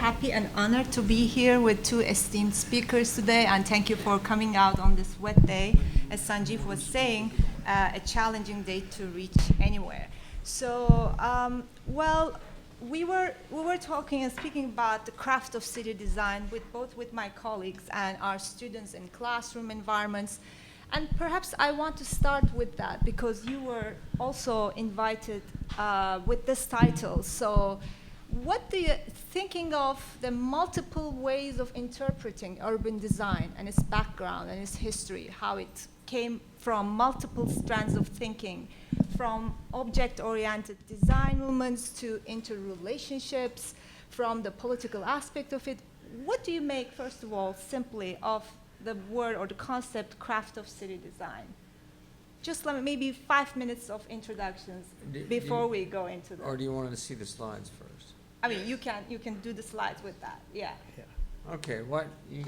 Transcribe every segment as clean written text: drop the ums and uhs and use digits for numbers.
happy and honored to be here with two esteemed speakers today, and thank you for coming out on this wet day. As Sanjeev was saying, a challenging day to reach anywhere. So, we were talking and speaking about the craft of city design with my colleagues and our students in classroom environments. And perhaps I want to start with that because you were also invited with this title. So what do you thinking of the multiple ways of interpreting urban design and its background and its history, how it came from multiple strands of thinking, from object-oriented design movements to interrelationships, from the political aspect of it. What do you make, first of all, simply of the word or the concept craft of city design? Just maybe 5 minutes of introductions before we go into that. Or do you want to see the slides first? I mean, you can do the slides with that, yeah. Okay, you want me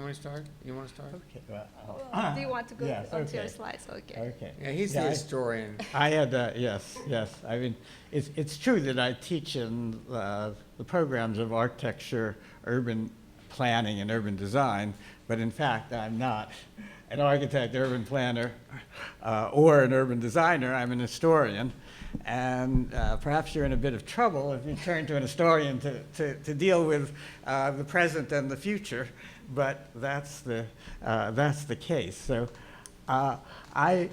to start? You want to start? Okay. Well, do you want to go yes, onto okay. your slides? Okay. Okay. Yeah, he's the historian. I had, yes. I mean, it's true that I teach in the programs of architecture, urban planning, and urban design, but in fact, I'm not an architect, urban planner, or an urban designer. I'm an historian. And perhaps you're in a bit of trouble if you turn to an historian to deal with the present and the future, but that's the case. So I've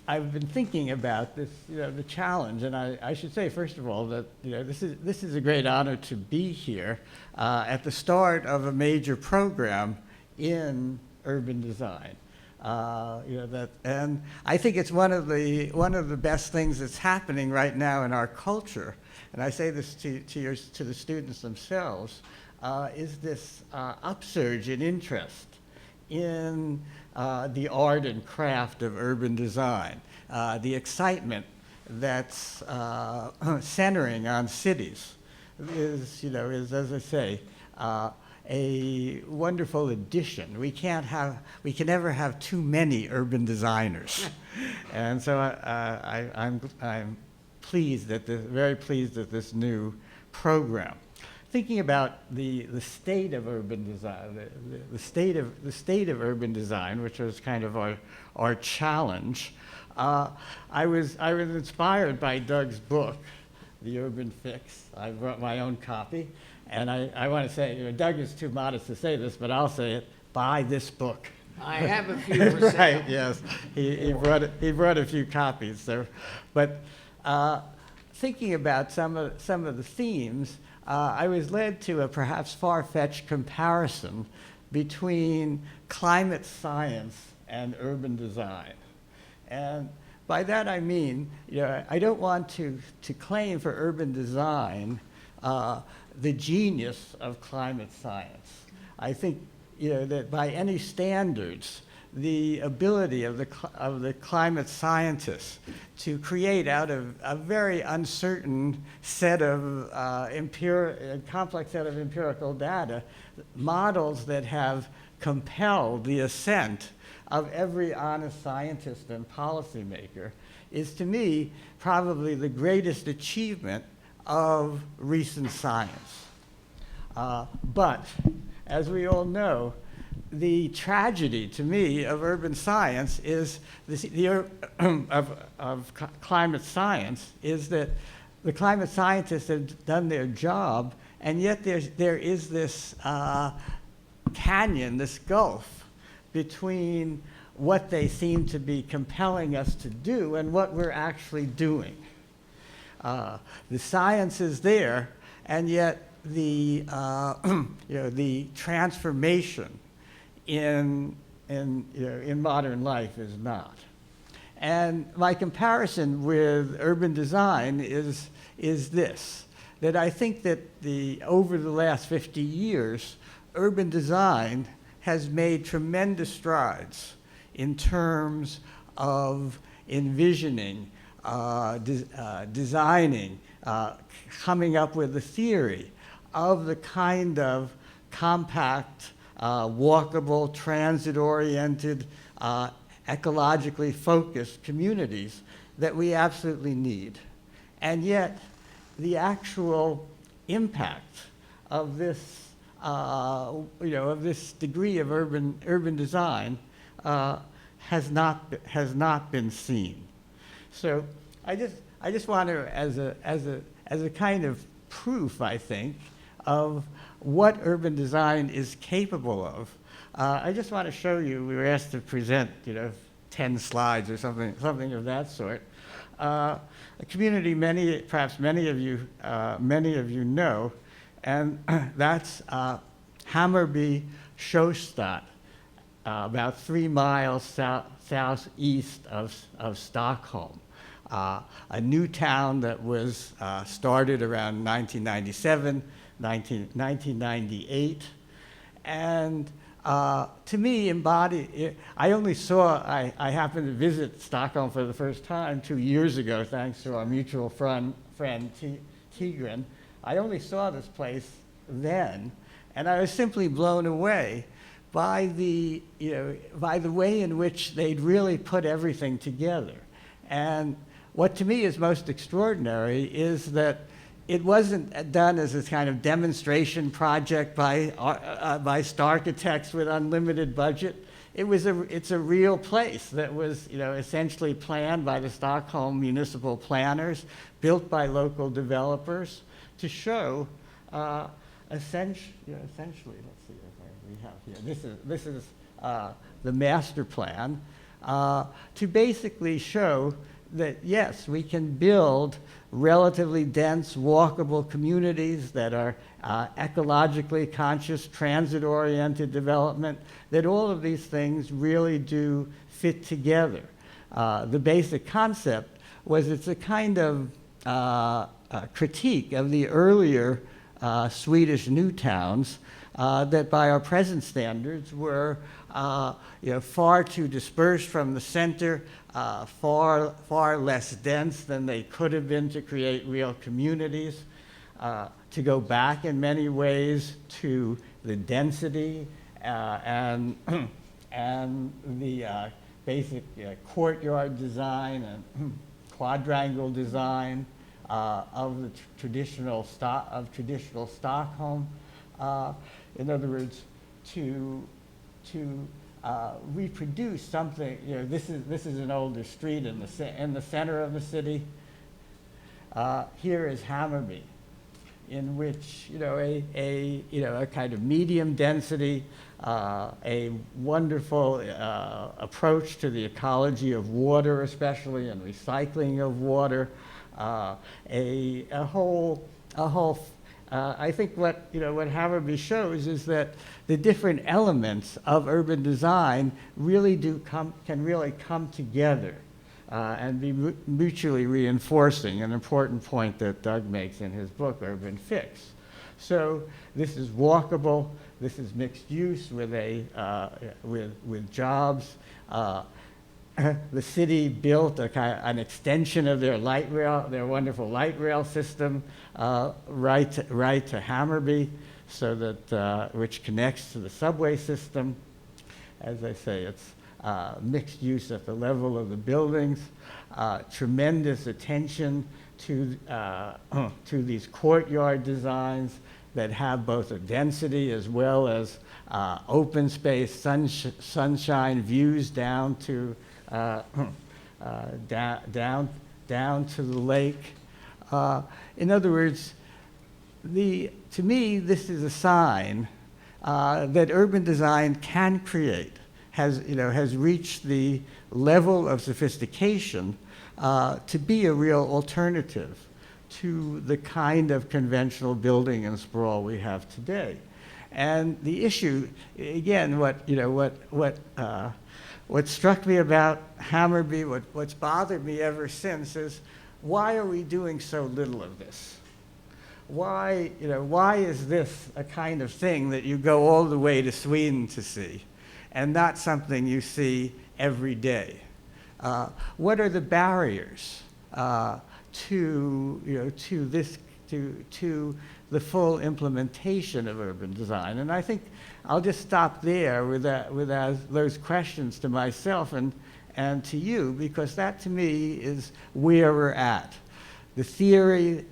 been thinking about this, the challenge, and I should say first of all that this is a great honor to be here at the start of a major program in urban design. And I think it's one of the best things that's happening right now in our culture, and I say this to the students themselves, is this upsurge in interest in the art and craft of urban design, the excitement that's centering on cities is as I say, a wonderful addition. We can never have too many urban designers, and so I'm very pleased at this new program. Thinking about the state of urban design, the state of urban design, which was kind of our challenge. I was inspired by Doug's book, The Urban Fix. I brought my own copy. And I want to say, Doug is too modest to say this, but I'll say it, buy this book. I have a few for sale. Right, yes. He brought a few copies there. But thinking about some of the themes, I was led to a perhaps far-fetched comparison between climate science and urban design. And by that I mean, I don't want to claim for urban design the genius of climate science. I think that by any standards, the ability of the climate scientists to create out of a very uncertain set of complex set of empirical data, models that have compelled the assent of every honest scientist and policymaker, is to me probably the greatest achievement of recent science. But as we all know, the tragedy to me of urban science is of climate science is that the climate scientists have done their job, and yet there is this canyon, this gulf between what they seem to be compelling us to do and what we're actually doing. The science is there, and yet the transformation in modern life is not. And my comparison with urban design is this, that I think that over the last 50 years, urban design has made tremendous strides in terms of envisioning, designing, coming up with a theory of the kind of compact, walkable, transit-oriented, ecologically focused communities that we absolutely need. And yet, the actual impact of this, of this degree of urban design has not been seen. So I just want to, as a kind of proof, I think, of what urban design is capable of, I just want to show you. We were asked to present, 10 slides or something of that sort. A community perhaps many of you know, and that's Hammarby Sjöstad, about 3 miles southeast of Stockholm. A new town that was started around 1997, 1998, and to me, I happened to visit Stockholm for the first time 2 years ago, thanks to our mutual friend Tigran. I only saw this place then, and I was simply blown away by the way in which they'd really put everything together. And what to me is most extraordinary is that it wasn't done as this kind of demonstration project by architects with unlimited budget. It's a real place that was, essentially planned by the Stockholm municipal planners, built by local developers, to show, essentially, let's see what we have here. This is the master plan, to basically show that yes, we can build relatively dense, walkable communities that are ecologically conscious, transit-oriented development, that all of these things really do fit together. The basic concept was it's a kind of critique of the earlier Swedish new towns that by our present standards were far too dispersed from the center, far less dense than they could have been to create real communities, to go back in many ways to the density and the basic courtyard design and quadrangle design of the traditional Stockholm. In other words, to reproduce something. This is an older street in the center of the city. Here is Hammarby, in which a kind of medium density, a wonderful approach to the ecology of water, especially, and recycling of water, a whole. I think what Hammarby shows is that the different elements of urban design really can really come together and be mutually reinforcing, an important point that Doug makes in his book, Urban Fix. So this is walkable, this is mixed use with jobs. The city built an extension of their light rail, their wonderful light rail system, right to Hammarby, so that which connects to the subway system. As I say, it's mixed use at the level of the buildings. Tremendous attention to these courtyard designs that have both a density as well as open space, sunshine views down to down to the lake. In other words, to me, this is a sign that urban design can create, has reached the level of sophistication to be a real alternative to the kind of conventional building and sprawl we have today. And the issue, again, what struck me about Hammarby, what's bothered me ever since is, why are we doing so little of this? Why is this a kind of thing that you go all the way to Sweden to see, and not something you see every day? What are the barriers to the full implementation of urban design? And I think I'll just stop there with those questions to myself and to you, because that to me is where we're at. the theory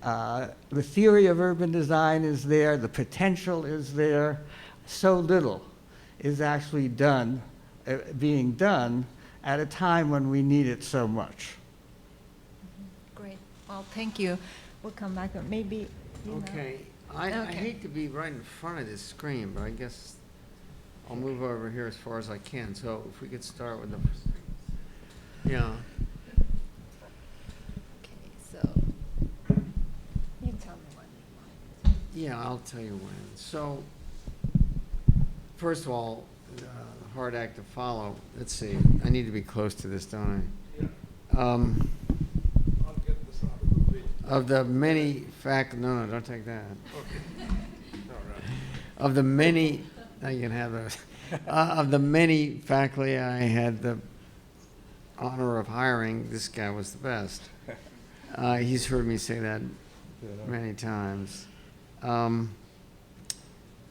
of urban design is there, the potential is there. So little is actually being done at a time when we need it so much. Great. Well, thank you. We'll come back. Maybe. Okay. I Okay. hate to be right in front of this screen, but I guess I'll move over here as far as I can. So if we could start with the, yeah. Okay. So you tell me when. Yeah, I'll tell you when. So, first of all, hard act to follow. Let's see. I need to be close to this, don't I? I'll get this out of the way. Of the many no, don't take that. Okay. All right. Of the many, now you can have those. Of the many faculty I had the honor of hiring, this guy was the best. He's heard me say that many times. I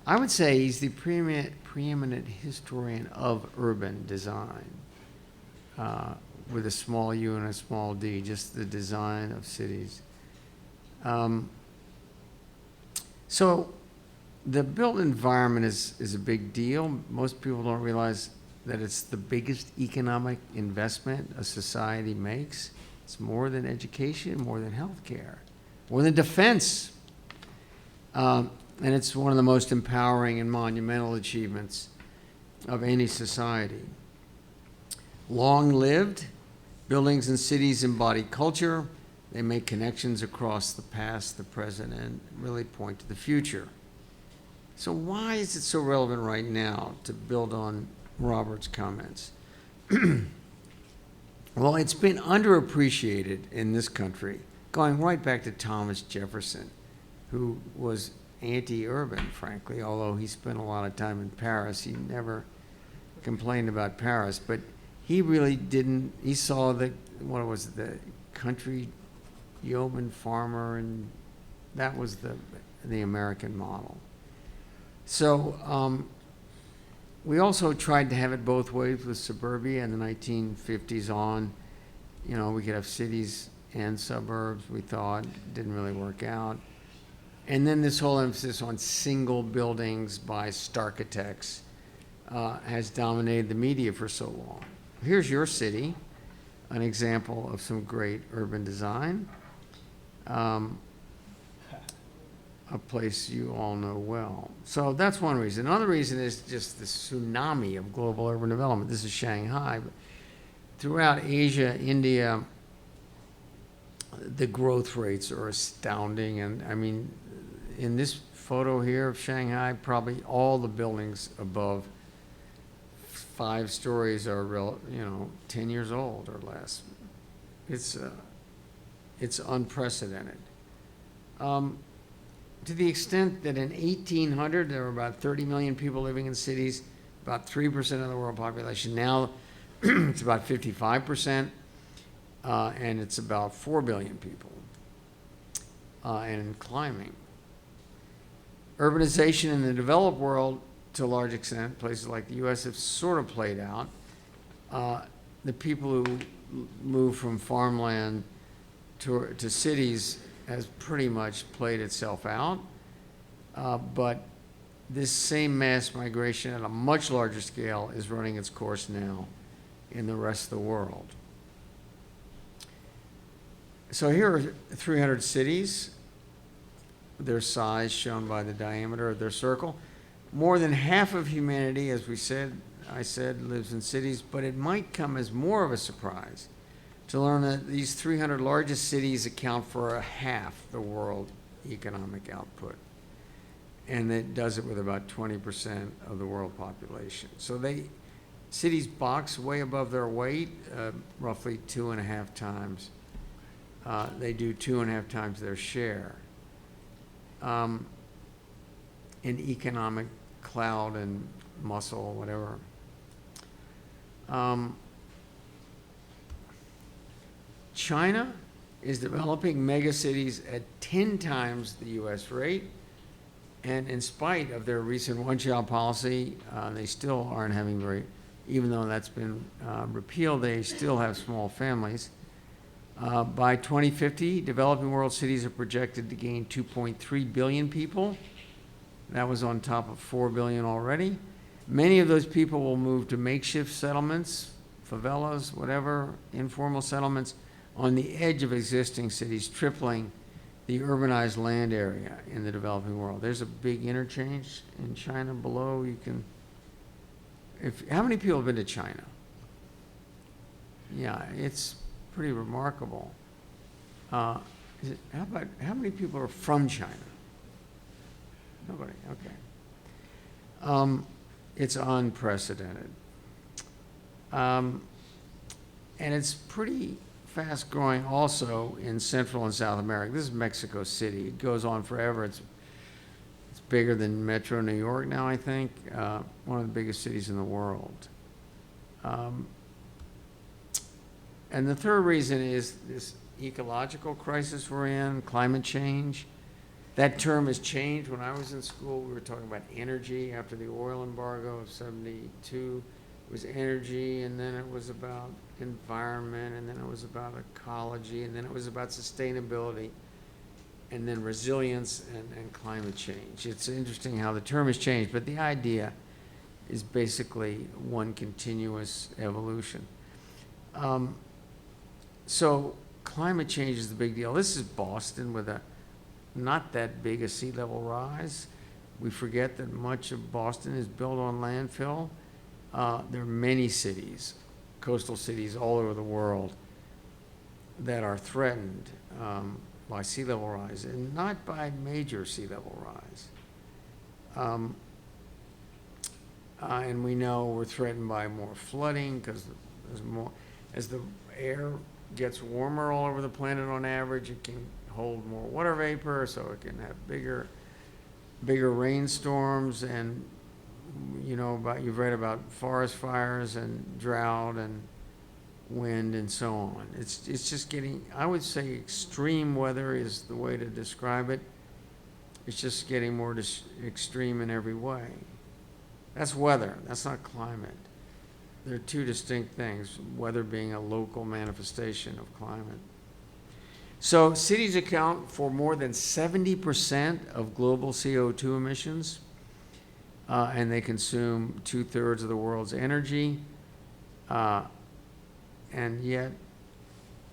would say he's the preeminent historian of urban design, with a small u and a small d, just the design of cities. So the built environment is a big deal. Most people don't realize that it's the biggest economic investment a society makes. It's more than education, more than healthcare, more than defense. And it's one of the most empowering and monumental achievements of any society. Long-lived, buildings and cities embody culture. They make connections across the past, the present, and really point to the future. So why is it so relevant right now, to build on Robert's comments? Well, it's been underappreciated in this country, going right back to Thomas Jefferson, who was anti-urban, frankly, although he spent a lot of time in Paris. He never complained about Paris, but he really didn't. He saw the country yeoman farmer, and that was the American model. So we also tried to have it both ways with suburbia in the 1950s on. You know, we could have cities and suburbs, we thought. Didn't really work out. And then this whole emphasis on single buildings by starchitects has dominated the media for so long. Here's your city, an example of some great urban design, a place you all know well. So that's one reason. Another reason is just the tsunami of global urban development. This is Shanghai, but throughout Asia, India, the growth rates are astounding. And I mean, in this photo here of Shanghai, probably all the buildings above 5 stories are 10 years old or less. It's unprecedented. To the extent that in 1800 there were about 30 million people living in cities, about 3% of the world population. Now it's about 55%, and it's about 4 billion people, and climbing. Urbanization in the developed world, to a large extent, places like the U.S. have sort of played out. The people who move from farmland to cities has pretty much played itself out. But this same mass migration at a much larger scale is running its course now in the rest of the world. So here are 300 cities, their size shown by the diameter of their circle. More than half of humanity, as I said, lives in cities, but it might come as more of a surprise to learn that these 300 largest cities account for half the world economic output. And it does it with about 20% of the world population. So cities box way above their weight, roughly 2.5 times. They do 2.5 times their share in economic clout and muscle, whatever. China is developing megacities at 10 times the U.S. rate, and in spite of their recent one-child policy, they still aren't having even though that's been repealed, they still have small families. By 2050, developing world cities are projected to gain 2.3 billion people. That was on top of 4 billion already. Many of those people will move to makeshift settlements, favelas, whatever, informal settlements on the edge of existing cities, tripling the urbanized land area in the developing world. There's a big interchange in China below. You can, how many people have been to China? Yeah, it's pretty remarkable. How many people are from China? Nobody, okay. It's unprecedented. And it's pretty fast growing also in Central and South America. This is Mexico City. It goes on forever. It's bigger than Metro New York now, I think. One of the biggest cities in the world. And the third reason is this ecological crisis we're in, climate change. That term has changed. When I was in school, we were talking about energy after the oil embargo of 72. It was energy, and then it was about environment, and then it was about ecology, and then it was about sustainability, and then resilience and climate change. It's interesting how the term has changed, but the idea is basically one continuous evolution. So climate change is the big deal. This is Boston with a not that big a sea level rise. We forget that much of Boston is built on landfill. There are many cities, coastal cities all over the world that are threatened by sea level rise, and not by major sea level rise. And we know we're threatened by more flooding because there's more, as the air gets warmer all over the planet on average, it can hold more water vapor, so it can have bigger rainstorms, and you've read about forest fires and drought and wind and so on. It's just getting, I would say extreme weather is the way to describe it. It's just getting more extreme in every way. That's weather, that's not climate. They're two distinct things, weather being a local manifestation of climate. So cities account for more than 70% of global CO2 emissions, and they consume 2/3 of the world's energy, and yet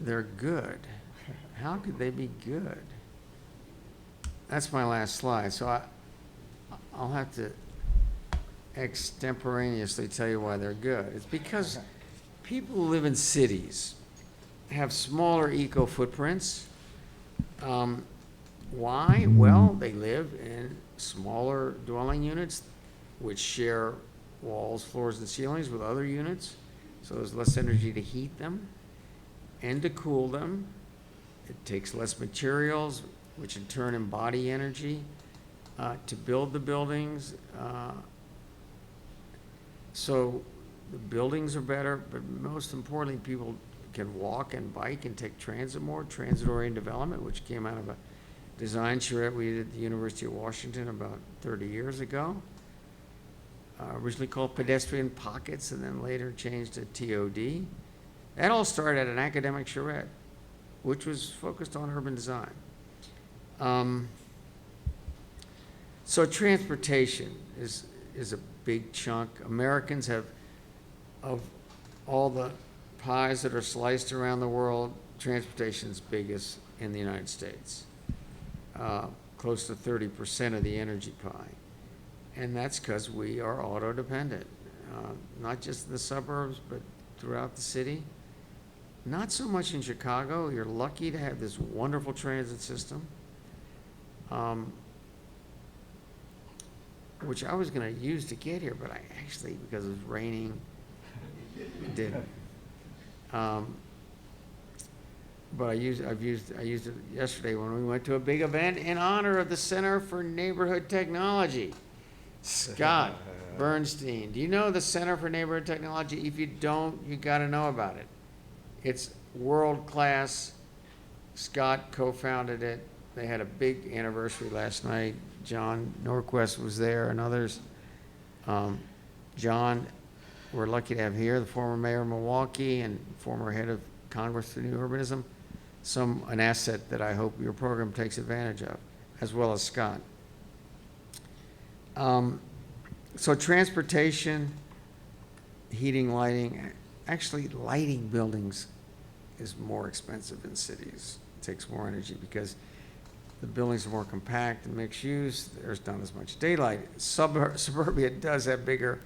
they're good. How could they be good? That's my last slide. So I'll have to extemporaneously tell you why they're good. It's because people who live in cities have smaller eco footprints. Why? Well, they live in smaller dwelling units which share walls, floors, and ceilings with other units, so there's less energy to heat them and to cool them. It takes less materials, which in turn embody energy to build the buildings. So the buildings are better, but most importantly, people can walk and bike and take transit more, transit-oriented development, which came out of a design charrette we did at the University of Washington about 30 years ago. Originally called pedestrian pockets and then later changed to TOD. That all started at an academic charrette, which was focused on urban design. So transportation is a big chunk. Americans have, of all the pies that are sliced around the world, transportation's biggest in the United States. Close to 30% of the energy pie. And that's because we are auto-dependent, not just in the suburbs, but throughout the city. Not so much in Chicago. You're lucky to have this wonderful transit system, which I was going to use to get here, but I actually, because it was raining, didn't. But I used it yesterday when we went to a big event in honor of the Center for Neighborhood Technology. Scott Bernstein. Do you know the Center for Neighborhood Technology? If you don't, you got to know about it. It's world class. Scott co-founded it. They had a big anniversary last night. John Norquist was there and others. John, we're lucky to have here, the former mayor of Milwaukee and former head of Congress for New Urbanism. an asset that I hope your program takes advantage of, as well as Scott. So transportation, heating, lighting, actually lighting buildings is more expensive in cities. It takes more energy because the buildings are more compact and mixed use. There's not as much daylight. Suburbia does have bigger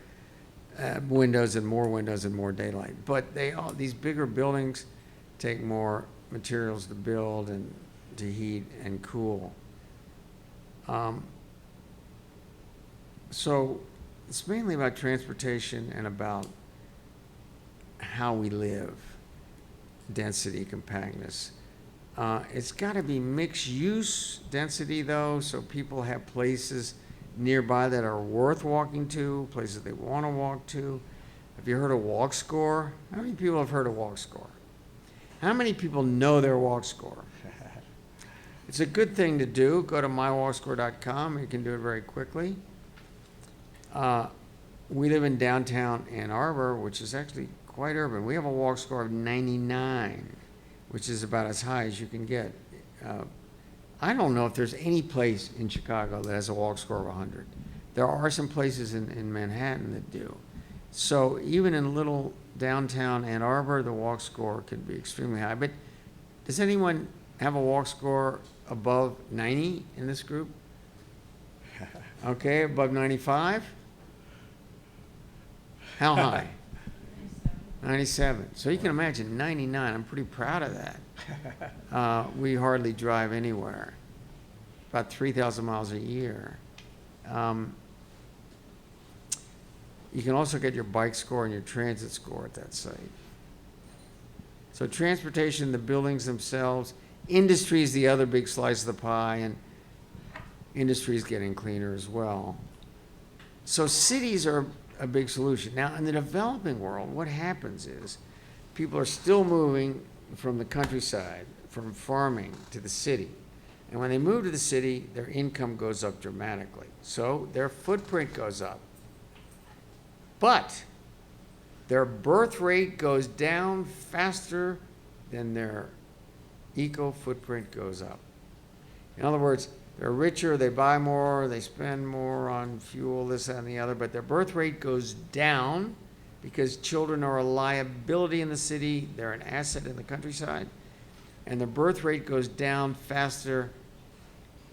windows and more daylight. But these bigger buildings take more materials to build and to heat and cool. So it's mainly about transportation and about how we live, density, compactness. It's got to be mixed use density though, so people have places nearby that are worth walking to, places they want to walk to. Have you heard of Walk Score? How many people have heard of Walk Score? How many people know their Walk Score? It's a good thing to do. Go to mywalkscore.com. You can do it very quickly. We live in downtown Ann Arbor, which is actually quite urban. We have a Walk Score of 99, which is about as high as you can get. I don't know if there's any place in Chicago that has a Walk Score of 100. There are some places in Manhattan that do. So even in little downtown Ann Arbor, the Walk Score can be extremely high. But does anyone have a Walk Score above 90 in this group? Okay, above 95? How high? 97. So you can imagine 99. I'm pretty proud of that. We hardly drive anywhere. About 3,000 miles a year. You can also get your bike score and your transit score at that site. So transportation, the buildings themselves, industry is the other big slice of the pie, and industry is getting cleaner as well. So cities are a big solution. Now, in the developing world, what happens is people are still moving from the countryside, from farming to the city. And when they move to the city, their income goes up dramatically. So their footprint goes up. But their birth rate goes down faster than their eco footprint goes up. In other words, they're richer, they buy more, they spend more on fuel, this, that, and the other, but their birth rate goes down because children are a liability in the city, they're an asset in the countryside, and the birth rate goes down faster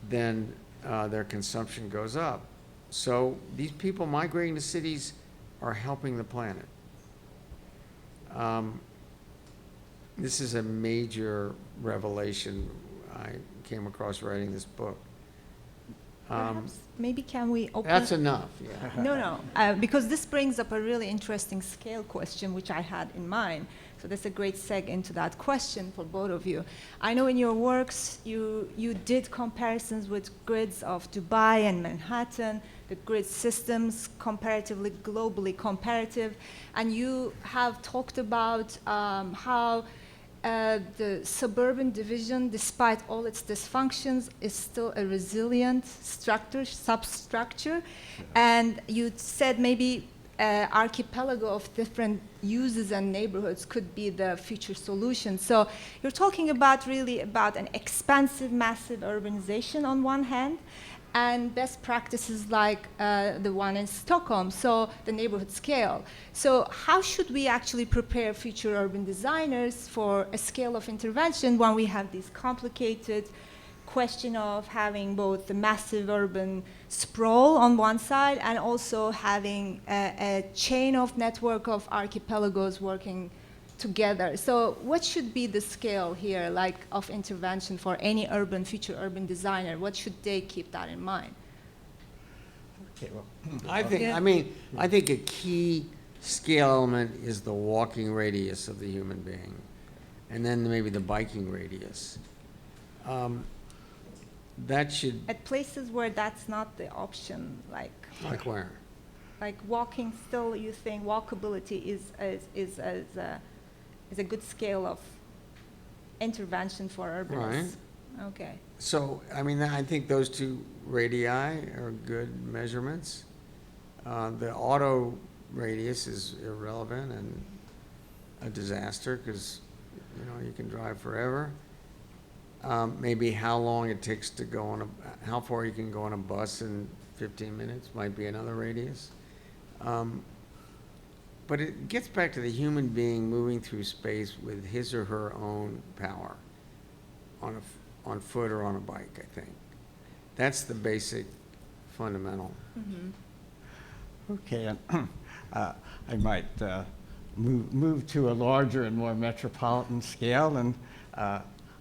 than their consumption goes up. So these people migrating to cities are helping the planet. This is a major revelation I came across writing this book. Perhaps, maybe can we open... That's enough, yeah. No, because this brings up a really interesting scale question, which I had in mind. So that's a great seg into that question for both of you. I know in your works, you did comparisons with grids of Dubai and Manhattan, the grid systems comparatively, globally comparative, and you have talked about how the suburban division, despite all its dysfunctions, is still a resilient substructure. And you said maybe archipelago of different uses and neighborhoods could be the future solution. So you're talking about really about an expansive, massive urbanization on one hand, and best practices like the one in Stockholm, so the neighborhood scale. So how should we actually prepare future urban designers for a scale of intervention when we have this complicated question of having both the massive urban sprawl on one side and also having a chain of network of archipelagos working together? So what should be the scale here, like, of intervention for any future urban designer? What should they keep that in mind? Okay, well, I think a key scale element is the walking radius of the human being, and then maybe the biking radius. That should... At places where that's not the option, like where? like walking, still you think walkability is a good scale of intervention for urbanists. Right. Okay. So, I mean, I think those two radii are good measurements. The auto radius is irrelevant and a disaster because, you can drive forever. Maybe how long it takes to go on how far you can go on a bus in 15 minutes might be another radius. But it gets back to the human being moving through space with his or her own power on foot or on a bike, I think. That's the basic fundamental. Okay, I might move to a larger and more metropolitan scale, and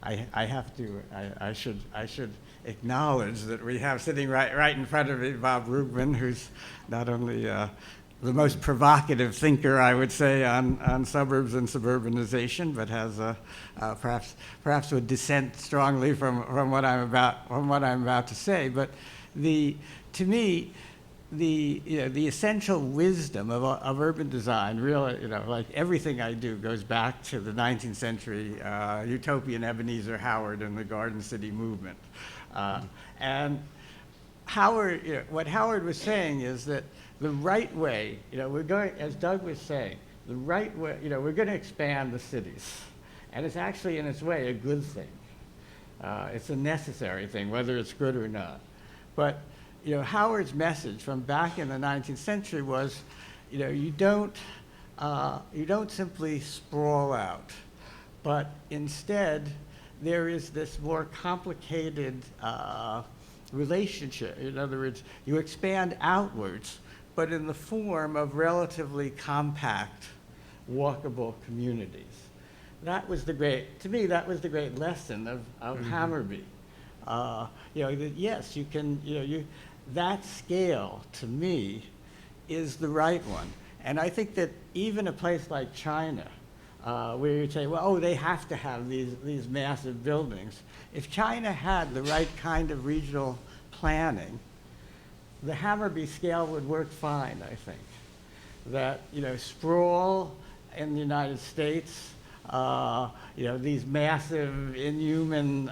I should acknowledge that we have sitting right in front of me Bob Rubin, who's not only the most provocative thinker, I would say, on suburbs and suburbanization, but has perhaps would dissent strongly from what I'm about to say. But to me, the essential wisdom of urban design, really, like everything I do, goes back to the 19th century utopian Ebenezer Howard and the Garden City movement. And Howard, what Howard was saying is that the right way, we're going, as Doug was saying, the right way, we're going to expand the cities. And it's actually, in its way, a good thing. It's a necessary thing, whether it's good or not. But Howard's message from back in the 19th century was, you don't simply sprawl out, but instead there is this more complicated relationship. In other words, you expand outwards, but in the form of relatively compact, walkable communities. That was the great, to me, that was the great lesson of Hammarby. That yes, you can, that scale, to me, is the right one. And I think that even a place like China, where you say, well, they have to have these massive buildings. If China had the right kind of regional planning, the Hammarby scale would work fine, I think. That, sprawl in the United States, these massive, inhuman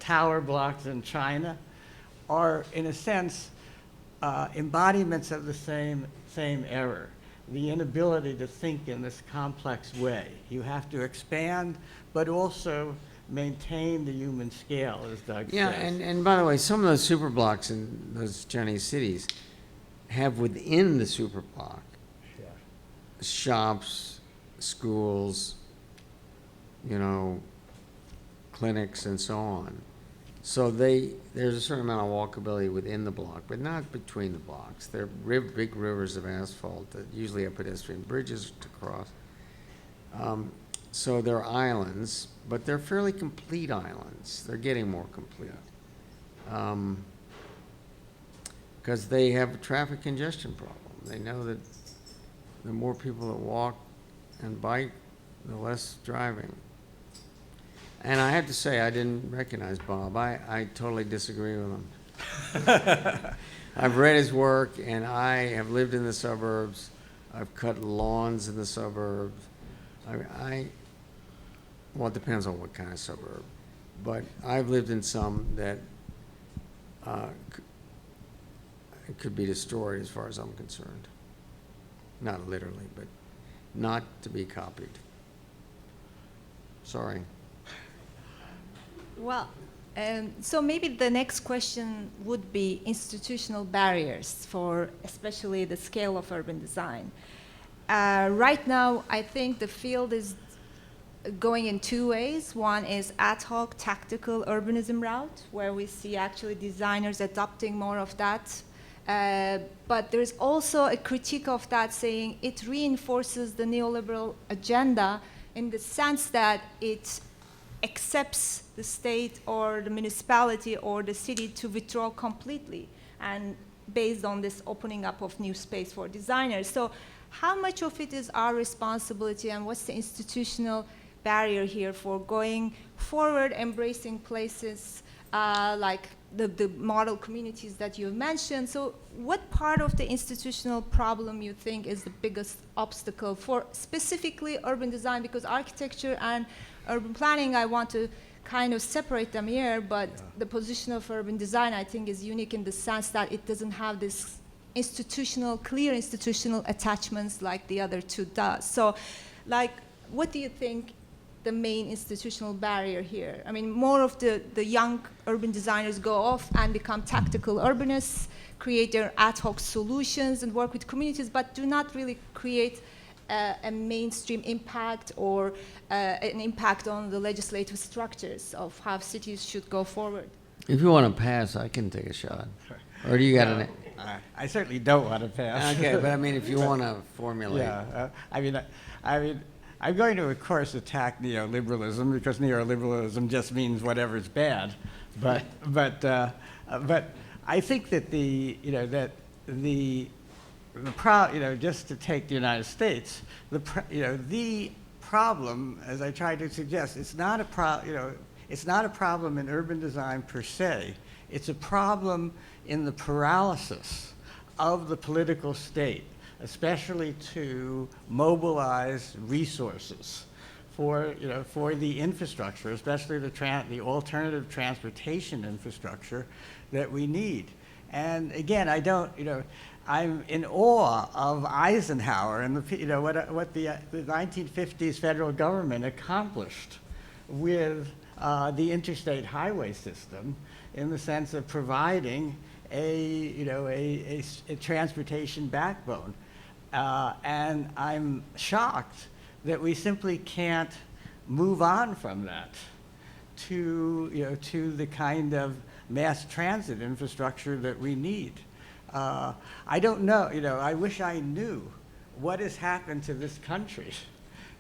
tower blocks in China are, in a sense, embodiments of the same error, the inability to think in this complex way. You have to expand, but also maintain the human scale, as Doug says. Yeah, and by the way, some of those super blocks in those Chinese cities have within the super block shops, schools, clinics, and so on. So there's a certain amount of walkability within the block, but not between the blocks. They're big rivers of asphalt that usually have pedestrian bridges to cross. So they're islands, but they're fairly complete islands. They're getting more complete. Because they have a traffic congestion problem. They know that the more people that walk and bike, the less driving. And I have to say, I didn't recognize Bob. I totally disagree with him. I've read his work, and I have lived in the suburbs. I've cut lawns in the suburbs. Well, it depends on what kind of suburb. But I've lived in some that could be destroyed as far as I'm concerned. Not literally, but not to be copied. Sorry. Well, so maybe the next question would be institutional barriers for especially the scale of urban design. Right now, I think the field is going in two ways. One is ad hoc tactical urbanism route, where we see actually designers adopting more of that. But there's also a critique of that, saying it reinforces the neoliberal agenda in the sense that it accepts the state or the municipality or the city to withdraw completely, and based on this opening up of new space for designers. So how much of it is our responsibility, and what's the institutional barrier here for going forward, embracing places like the model communities that you mentioned? So what part of the institutional problem you think is the biggest obstacle for specifically urban design? Because architecture and urban planning, I want to kind of separate them here, but the position of urban design, I think, is unique in the sense that it doesn't have this clear institutional attachments like the other two does. So, what do you think the main institutional barrier here. I mean, more of the young urban designers go off and become tactical urbanists, create their ad hoc solutions and work with communities, but do not really create a mainstream impact or an impact on the legislative structures of how cities should go forward. If you want to pass, I can take a shot. Or do you got an... I certainly don't want to pass. Okay, but I mean, if you want to formulate... Yeah, I mean, I'm going to, of course, attack neoliberalism because neoliberalism just means whatever's bad, but I think that just to take the United States, the problem, as I tried to suggest, it's not a problem in urban design per se. It's a problem in the paralysis of the political state, especially to mobilize resources for the infrastructure, especially the alternative transportation infrastructure that we need. And again, I'm in awe of Eisenhower and what the 1950s federal government accomplished with the interstate highway system, in the sense of providing a transportation backbone. And I'm shocked that we simply can't move on from that to the kind of mass transit infrastructure that we need. I don't know, I wish I knew what has happened to this country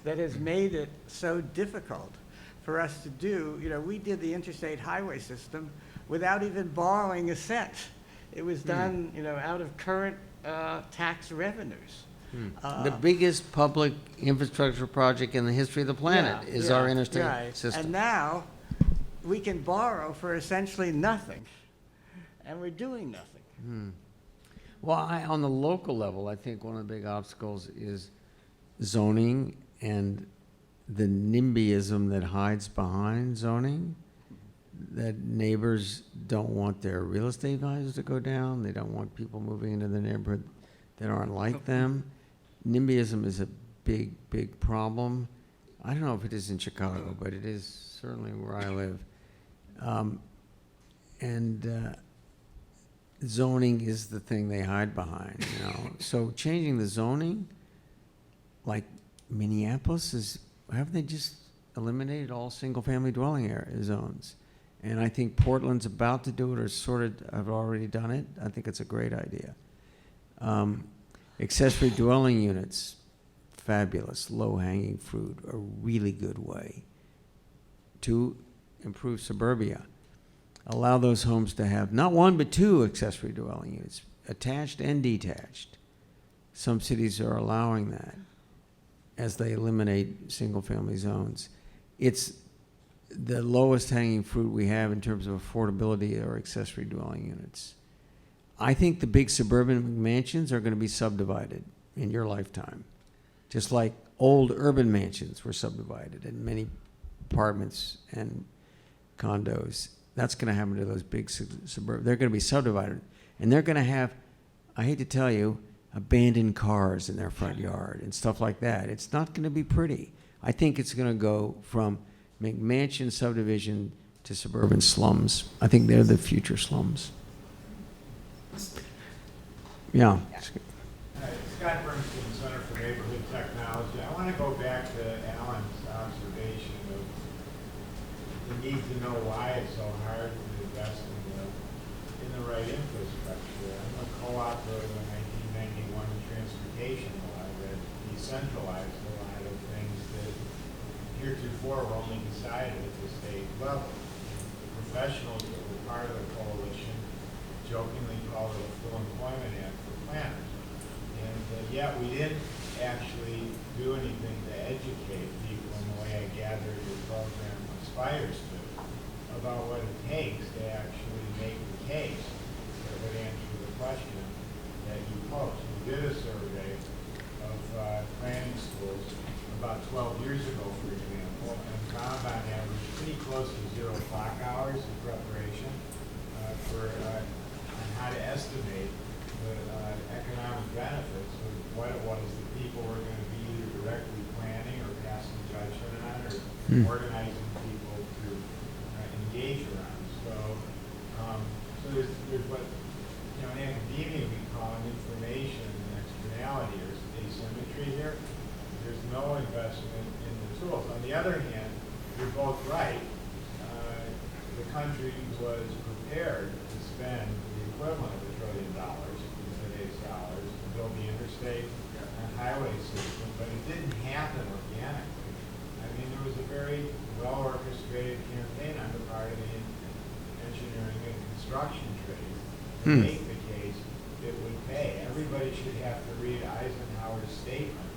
that has made it so difficult for us to do. We did the interstate highway system without even borrowing a cent. It was done, out of current tax revenues. The biggest public infrastructure project in the history of the planet is our interstate system. And now we can borrow for essentially nothing, and we're doing nothing. Well, on the local level, I think one of the big obstacles is zoning and the NIMBYism that hides behind zoning, that neighbors don't want their real estate values to go down. They don't want people moving into the neighborhood that aren't like them. NIMBYism is a big, big problem. I don't know if it is in Chicago, but it is certainly where I live. Zoning is the thing they hide behind, So changing the zoning, like Minneapolis haven't they just eliminated all single-family dwelling area zones? And I think Portland's about to do it, or sort of have already done it. I think it's a great idea. Accessory dwelling units, fabulous, low-hanging fruit, a really good way to improve suburbia. Allow those homes to have not one but two accessory dwelling units, attached and detached. Some cities are allowing that as they eliminate single-family zones. It's the lowest hanging fruit we have in terms of affordability or accessory dwelling units. I think the big suburban mansions are going to be subdivided in your lifetime, just like old urban mansions were subdivided and many apartments and condos. That's going to happen to those big suburban. They're going to be subdivided, and they're going to have, I hate to tell you, abandoned cars in their front yard and stuff like that. It's not going to be pretty. I think it's going to go from McMansion subdivision to suburban slums. I think they're the future slums. Yeah. Scott Bernstein, Center for Neighborhood Technology. I want to go back to Alan's observation of the need to know why it's so hard to invest in the right infrastructure. I'm a co-author of the 1991 transportation law that decentralized a lot of things that heretofore were only decided at the state level. The professionals that were part of the coalition jokingly called it a full employment act for planners. And yet we didn't actually do anything to educate people in the way I gather your program aspires to about what it takes to actually make the case that would answer the question that you posed. We did a survey of planning schools about 12 years ago, for example, and found on average pretty close to 0 clock hours in preparation on how to estimate the economic benefits of what it was that people were going to be either directly planning or passing judgment on or organizing people to engage around. So there's what in academia we call an information externality or asymmetry here. There's no investment in the tools. On the other hand, you're both right. The country was prepared to spend the equivalent of $1 trillion in today's dollars to build the interstate and highway system, but it didn't happen organically. I mean, there was a very well-orchestrated campaign on the part of the engineering and construction trades to make the case it would pay. Everybody should have to read Eisenhower's statement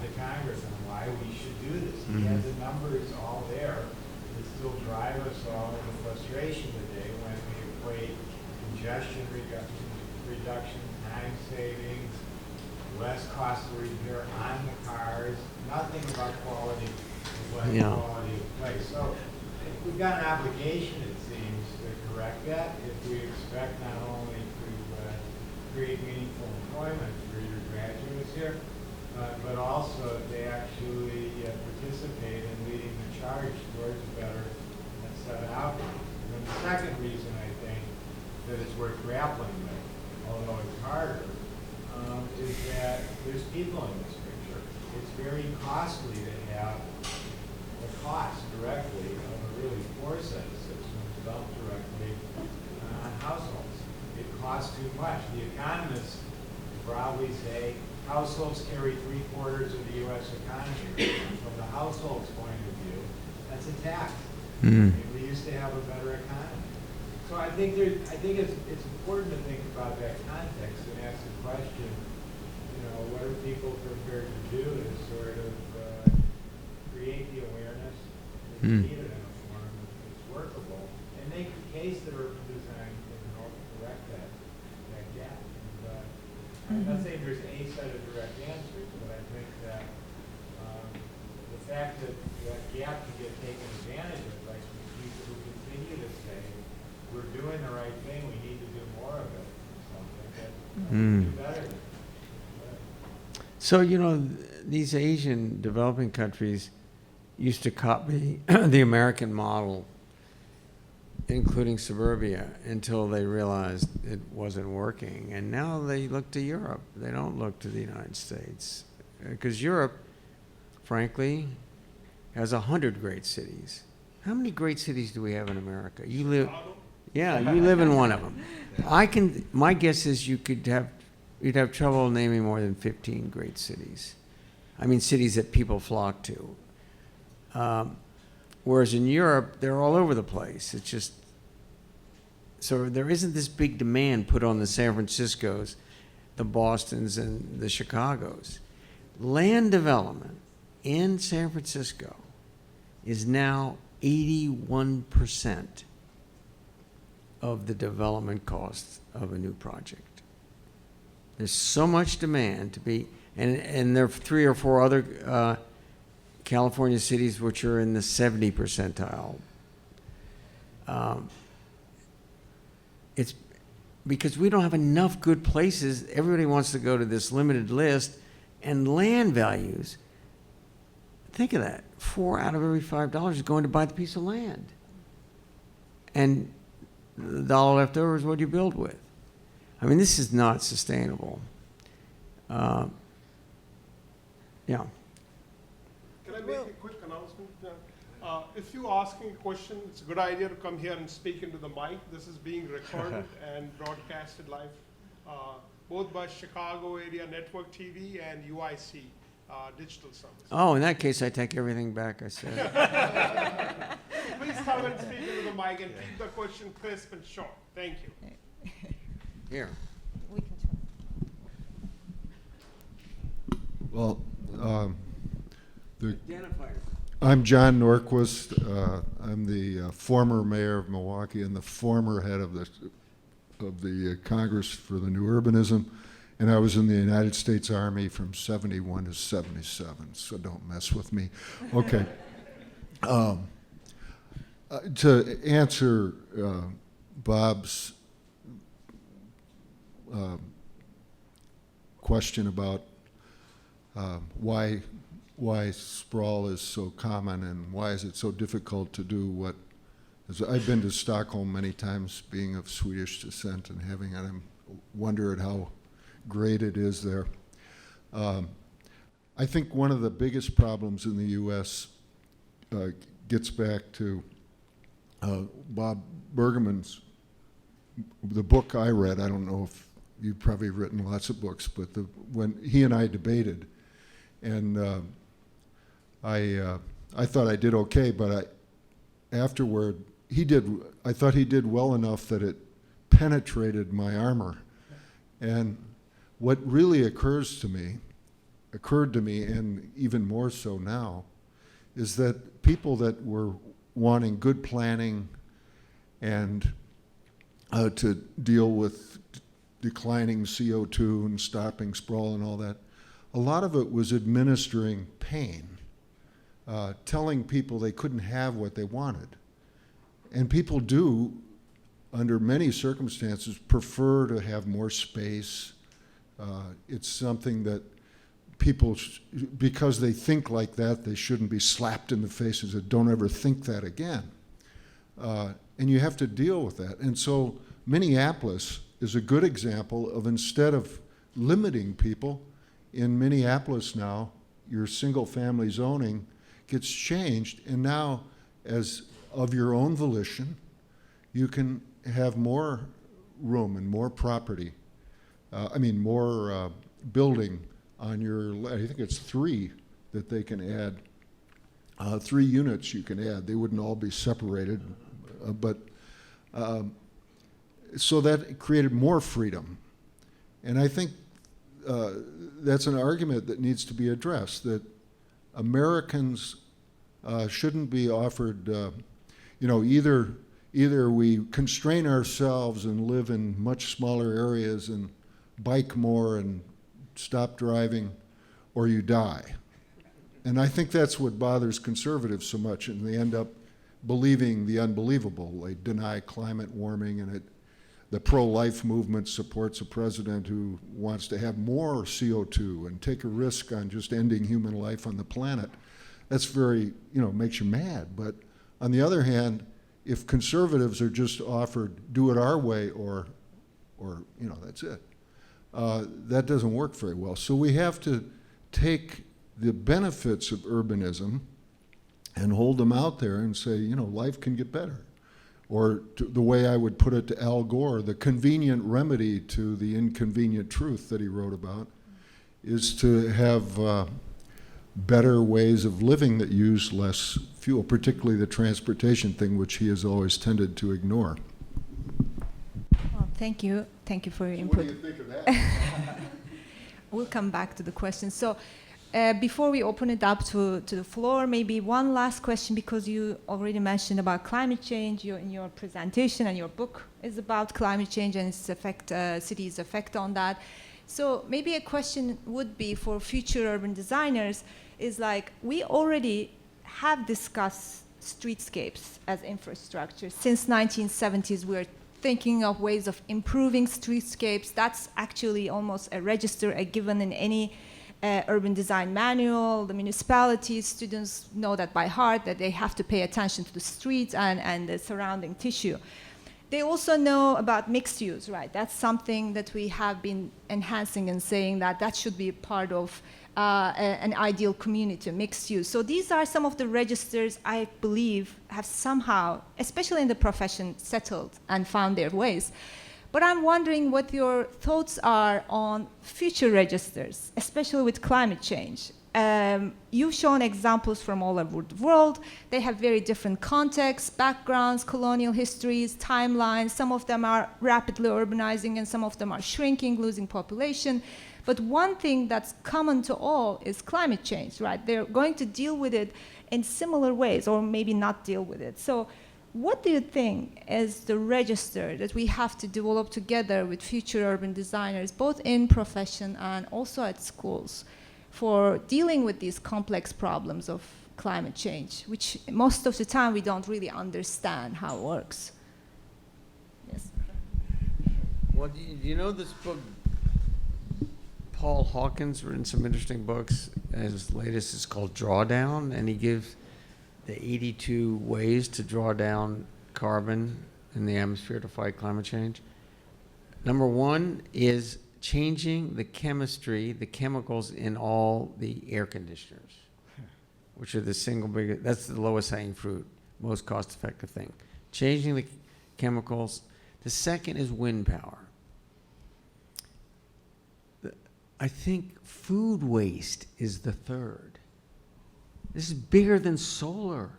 to Congress on why we should do this. He had the numbers all there that still drive us all into frustration today when we equate congestion reduction, time savings, less costly repair on the cars, nothing about quality of life, quality of place. So we've got an obligation, it seems, to correct that if we expect not only to create meaningful employment for your graduates here, but also to actually participate in leading the charge towards a better set of outcomes. And the second reason I think that it's worth grappling with, although it's harder, is that there's people in this picture. It's very costly to have the cost directly of a really poor set of systems dumped directly on households. It costs too much. The economists broadly say households carry 3/4 of the U.S. economy. From the household's point of view, that's a tax. I mean, we used to have a better economy. So I think it's important to think about that context and ask the question, what are people prepared to do to sort of create the awareness that's needed in a form that's workable and make the case that urban design can help correct that gap. And, I'm not saying there's a set of direct answers, but I think that the fact that that gap can get taken advantage of by people who continue to say, we're doing the right thing, we need to do more of it, something that do better than. So, these Asian developing countries used to copy the American model, including suburbia, until they realized it wasn't working. And now they look to Europe. They don't look to the United States. Because Europe, frankly, has 100 great cities. How many great cities do we have in America? You live in one of them. My guess is you'd have trouble naming more than 15 great cities. I mean, cities that people flock to. Whereas in Europe, they're all over the place. It's just, so there isn't this big demand put on the San Franciscos, the Bostons, and the Chicagos. Land development in San Francisco is now 81% of the development costs of a new project. There's so much demand to be, and there are 3 or 4 other California cities which are in the 70 percentile. It's because we don't have enough good places. Everybody wants to go to this limited list, and land values, think of that, 4 out of every $5 is going to buy the piece of land. And the dollar left over is what you build with. I mean, this is not sustainable. Yeah. Can I make a quick announcement? If you're asking a question, it's a good idea to come here and speak into the mic. This is being recorded and broadcasted live, both by Chicago Area Network TV and UIC Digital Service. Oh, in that case, I take everything back I said. Please come and speak into the mic and keep the question crisp and short. Thank you. Here. We can try. Well, Identify yourself. I'm John Norquist. I'm the former mayor of Milwaukee and the former head of the Congress for the New Urbanism. And I was in the United States Army from 71 to 77, so don't mess with me. Okay. To answer Bob's question about why why sprawl is so common and why is it so difficult to do what. I've been to Stockholm many times, being of Swedish descent, and I wonder at how great it is there. I think one of the biggest problems in the U.S. Gets back to Bob Bergman's, the book I read. I don't know if you've probably written lots of books, but when he and I debated, and I thought I did okay, but afterward, I thought he did well enough that it penetrated my armor. And what really occurred to me, and even more so now, is that people that were wanting good planning and to deal with declining CO2 and stopping sprawl and all that, a lot of it was administering pain, telling people they couldn't have what they wanted. And people do, under many circumstances, prefer to have more space. It's something that people, because they think like that, they shouldn't be slapped in the face and said, don't ever think that again. And you have to deal with that. And so Minneapolis is a good example of, instead of limiting people, in Minneapolis now, your single family zoning gets changed, and now, as of your own volition, you can have more room and more property, more building on your, I think it's 3 that they can add, 3 units you can add. They wouldn't all be separated, so that created more freedom. And I think that's an argument that needs to be addressed, that Americans shouldn't be offered, either we constrain ourselves and live in much smaller areas and bike more and stop driving, or you die. And I think that's what bothers conservatives so much, and they end up believing the unbelievable. They deny climate warming, and the pro-life movement supports a president who wants to have more CO2 and take a risk on just ending human life on the planet. That's very, makes you mad. But on the other hand, if conservatives are just offered, do it our way, or that's it, that doesn't work very well. So we have to take the benefits of urbanism and hold them out there and say, life can get better. Or the way I would put it to Al Gore, the convenient remedy to the inconvenient truth that he wrote about is to have better ways of living that use less fuel, particularly the transportation thing, which he has always tended to ignore. Well, thank you. Thank you for your input. What do you think of that? We'll come back to the question. So before we open it up to the floor, maybe one last question, because you already mentioned about climate change in your presentation, and your book is about climate change and its effect, cities' effect on that. So maybe a question would be for future urban designers is like, we already have discussed streetscapes as infrastructure. Since 1970s, we're thinking of ways of improving streetscapes. That's actually almost a register, a given in any urban design manual. The municipalities, students know that by heart, that they have to pay attention to the streets and the surrounding tissue. They also know about mixed use, right? That's something that we have been enhancing and saying that should be a part of an ideal community, mixed use. So these are some of the registers I believe have somehow, especially in the profession, settled and found their ways. But I'm wondering what your thoughts are on future registers, especially with climate change. You've shown examples from all over the world. They have very different contexts, backgrounds, colonial histories, timelines. Some of them are rapidly urbanizing and some of them are shrinking, losing population. But one thing that's common to all is climate change, right? They're going to deal with it in similar ways, or maybe not deal with it. So what do you think is the register that we have to develop together with future urban designers, both in profession and also at schools, for dealing with these complex problems of climate change, which most of the time we don't really understand how it works? Yes. Well, this book Paul Hawkins written some interesting books. His latest is called Drawdown, and he gives the 82 ways to draw down carbon in the atmosphere to fight climate change. Number one is changing the chemistry, the chemicals in all the air conditioners, which are the single biggest, that's the lowest hanging fruit, most cost-effective thing. Changing the chemicals. The second is wind power. I think food waste is the third. This is bigger than solar.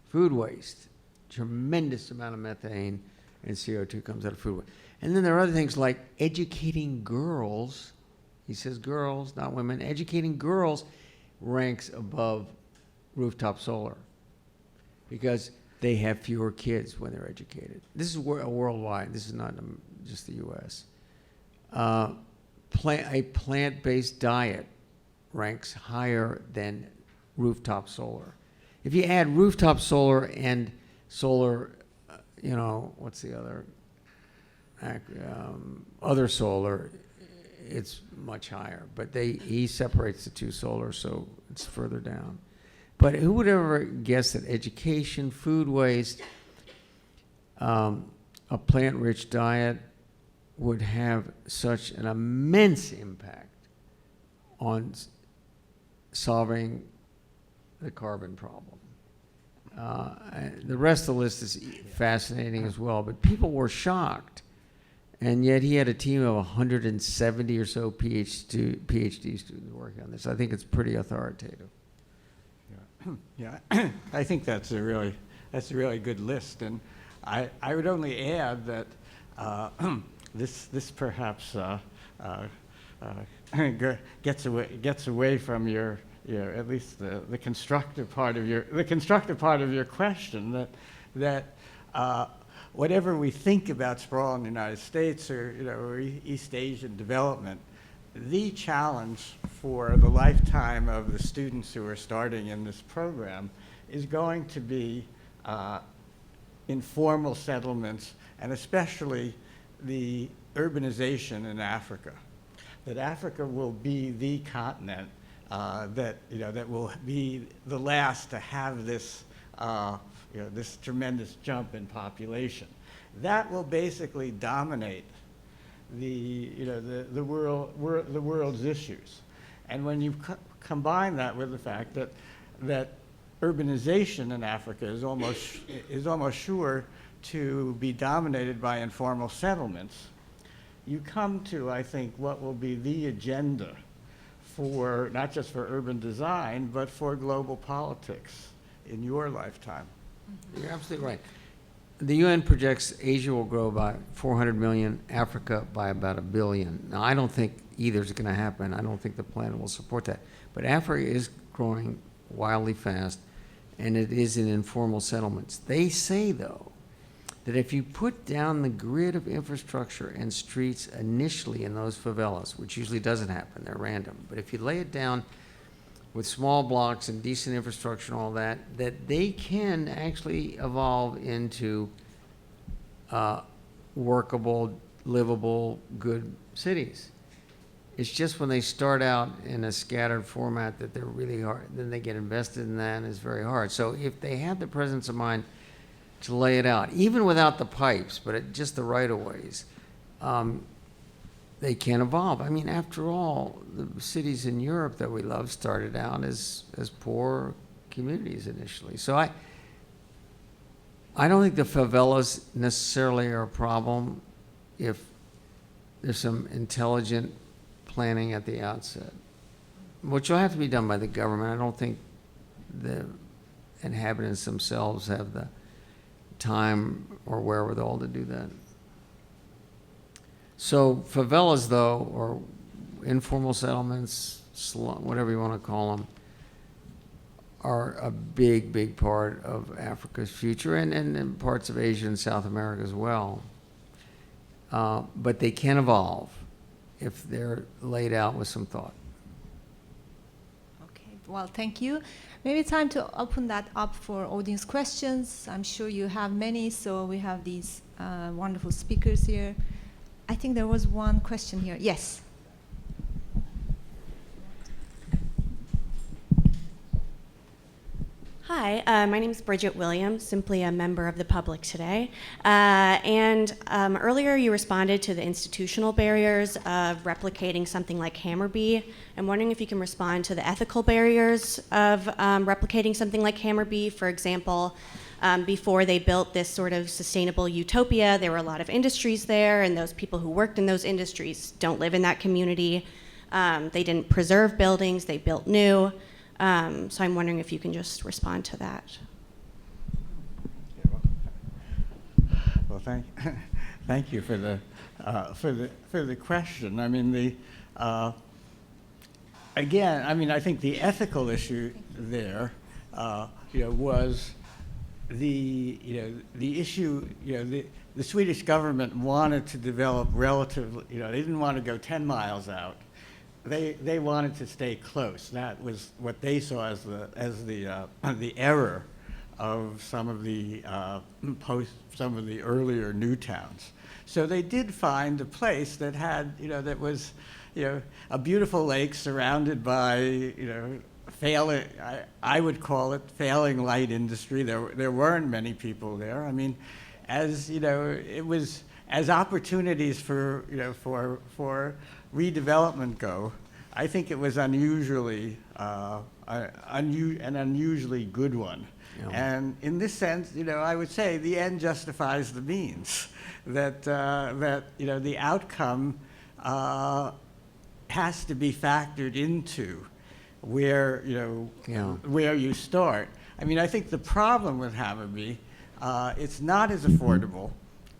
Food waste. Tremendous amount of methane and CO2 comes out of food waste. And then there are other things like educating girls. He says girls, not women. Educating girls ranks above rooftop solar because they have fewer kids when they're educated. This is worldwide. This is not just the U.S. A plant-based diet ranks higher than rooftop solar. If you add rooftop solar and solar, what's the other solar, it's much higher. But he separates the two solar, so it's further down. But who would ever guess that education, food waste, a plant-rich diet would have such an immense impact on solving the carbon problem? The rest of the list is fascinating as well, but people were shocked. And yet he had a team of 170 or so PhD students working on this. I think it's pretty authoritative. Yeah, I think that's a really good list, and I would only add that this perhaps gets away from your at least the constructive part of your question, that whatever we think about sprawl in the United States or East Asian development, the challenge for the lifetime of the students who are starting in this program is going to be informal settlements, and especially the urbanization in Africa. That Africa will be the continent that will be the last to have this this tremendous jump in population. That will basically dominate the world's issues. And when you combine that with the fact that urbanization in Africa is almost sure to be dominated by informal settlements, you come to, I think, what will be the agenda for not just for urban design, but for global politics in your lifetime. You're absolutely right. The UN projects Asia will grow by 400 million, Africa by about 1 billion. Now, I don't think either is going to happen. I don't think the plan will support that. But Africa is growing wildly fast, and it is in informal settlements. They say, though, that if you put down the grid of infrastructure and streets initially in those favelas, which usually doesn't happen, they're random, but if you lay it down with small blocks and decent infrastructure and all that, that they can actually evolve into workable, livable, good cities. It's just when they start out in a scattered format that they're really hard, then they get invested in that, and it's very hard. So if they have the presence of mind to lay it out, even without the pipes, but at just the right-of-ways, they can evolve. I mean, after all, the cities in Europe that we love started out as poor communities initially. So I don't think the favelas necessarily are a problem if there's some intelligent planning at the outset, which will have to be done by the government. I don't think the inhabitants themselves have the time or wherewithal to do that. So favelas, though, or informal settlements, whatever you want to call them, are a big, big part of Africa's future, and parts of Asia and South America as well. But they can evolve if they're laid out with some thought. Okay, well, thank you. Maybe time to open that up for audience questions. I'm sure you have many, so we have these wonderful speakers here. I think there was one question here. Yes. Hi, my name is Bridget Williams, simply a member of the public today. Earlier you responded to the institutional barriers of replicating something like Hammarby. I'm wondering if you can respond to the ethical barriers of replicating something like Hammarby. For example, before they built this sort of sustainable utopia, there were a lot of industries there, and those people who worked in those industries don't live in that community. They didn't preserve buildings, they built new. So I'm wondering if you can just respond to that. Well, thank you for the question. I mean, again, I mean, I think the ethical issue there, was the issue. The Swedish government wanted to develop relatively. They didn't want to go 10 miles out. They wanted to stay close. That was what they saw as the error of some of the earlier new towns. So they did find a place that had that was a beautiful lake surrounded by failing. I would call it failing light industry. There weren't many people there. I mean, as it was as opportunities for redevelopment go, I think it was an unusually good one. Yeah. And in this sense, I would say the end justifies the means. That the outcome has to be factored into where where you start. I mean, I think the problem with Hammarby, it's not as affordable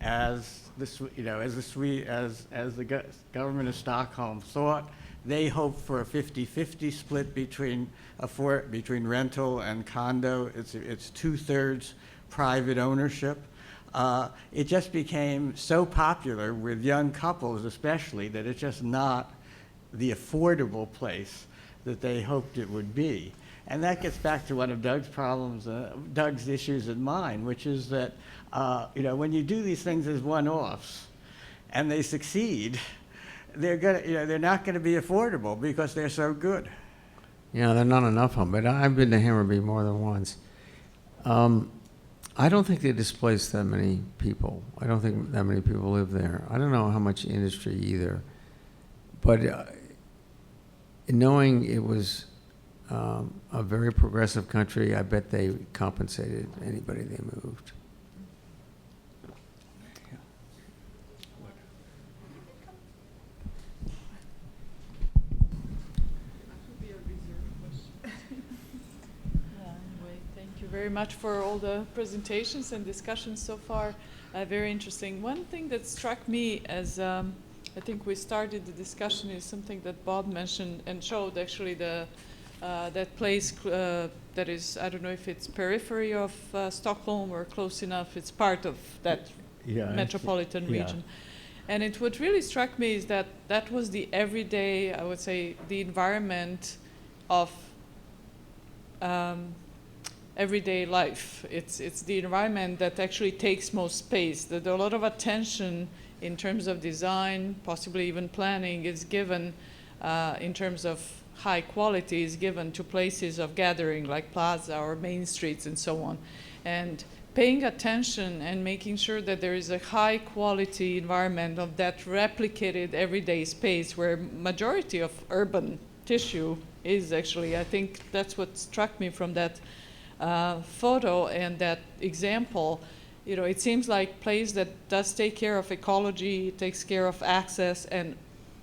as the government of Stockholm thought. They hoped for a 50-50 split between rental and condo. It's 2/3 private ownership. It just became so popular with young couples, especially, that it's just not the affordable place that they hoped it would be. And that gets back to one of Doug's problems, Doug's issues and mine, which is that when you do these things as one-offs and they succeed, they're not going to be affordable because they're so good. Yeah, there are not enough of them, but I've been to Hammarby more than once. I don't think they displaced that many people. I don't think that many people live there. I don't know how much industry either. But knowing it was a very progressive country, I bet they compensated anybody they moved. Very much for all the presentations and discussions so far. Very interesting. One thing that struck me as I think we started the discussion is something that Bob mentioned and showed actually that place that is, I don't know if it's periphery of Stockholm or close enough. It's part of that metropolitan region. And what really struck me is that that was the everyday, I would say, the environment of everyday life. It's the environment that actually takes most space. That a lot of attention in terms of design, possibly even planning, is given in terms of high quality is given to places of gathering like plaza or main streets and so on. And paying attention and making sure that there is a high quality environment of that replicated everyday space where majority of urban tissue is actually, I think that's what struck me from that photo and that example. It seems like place that does take care of ecology, takes care of access, and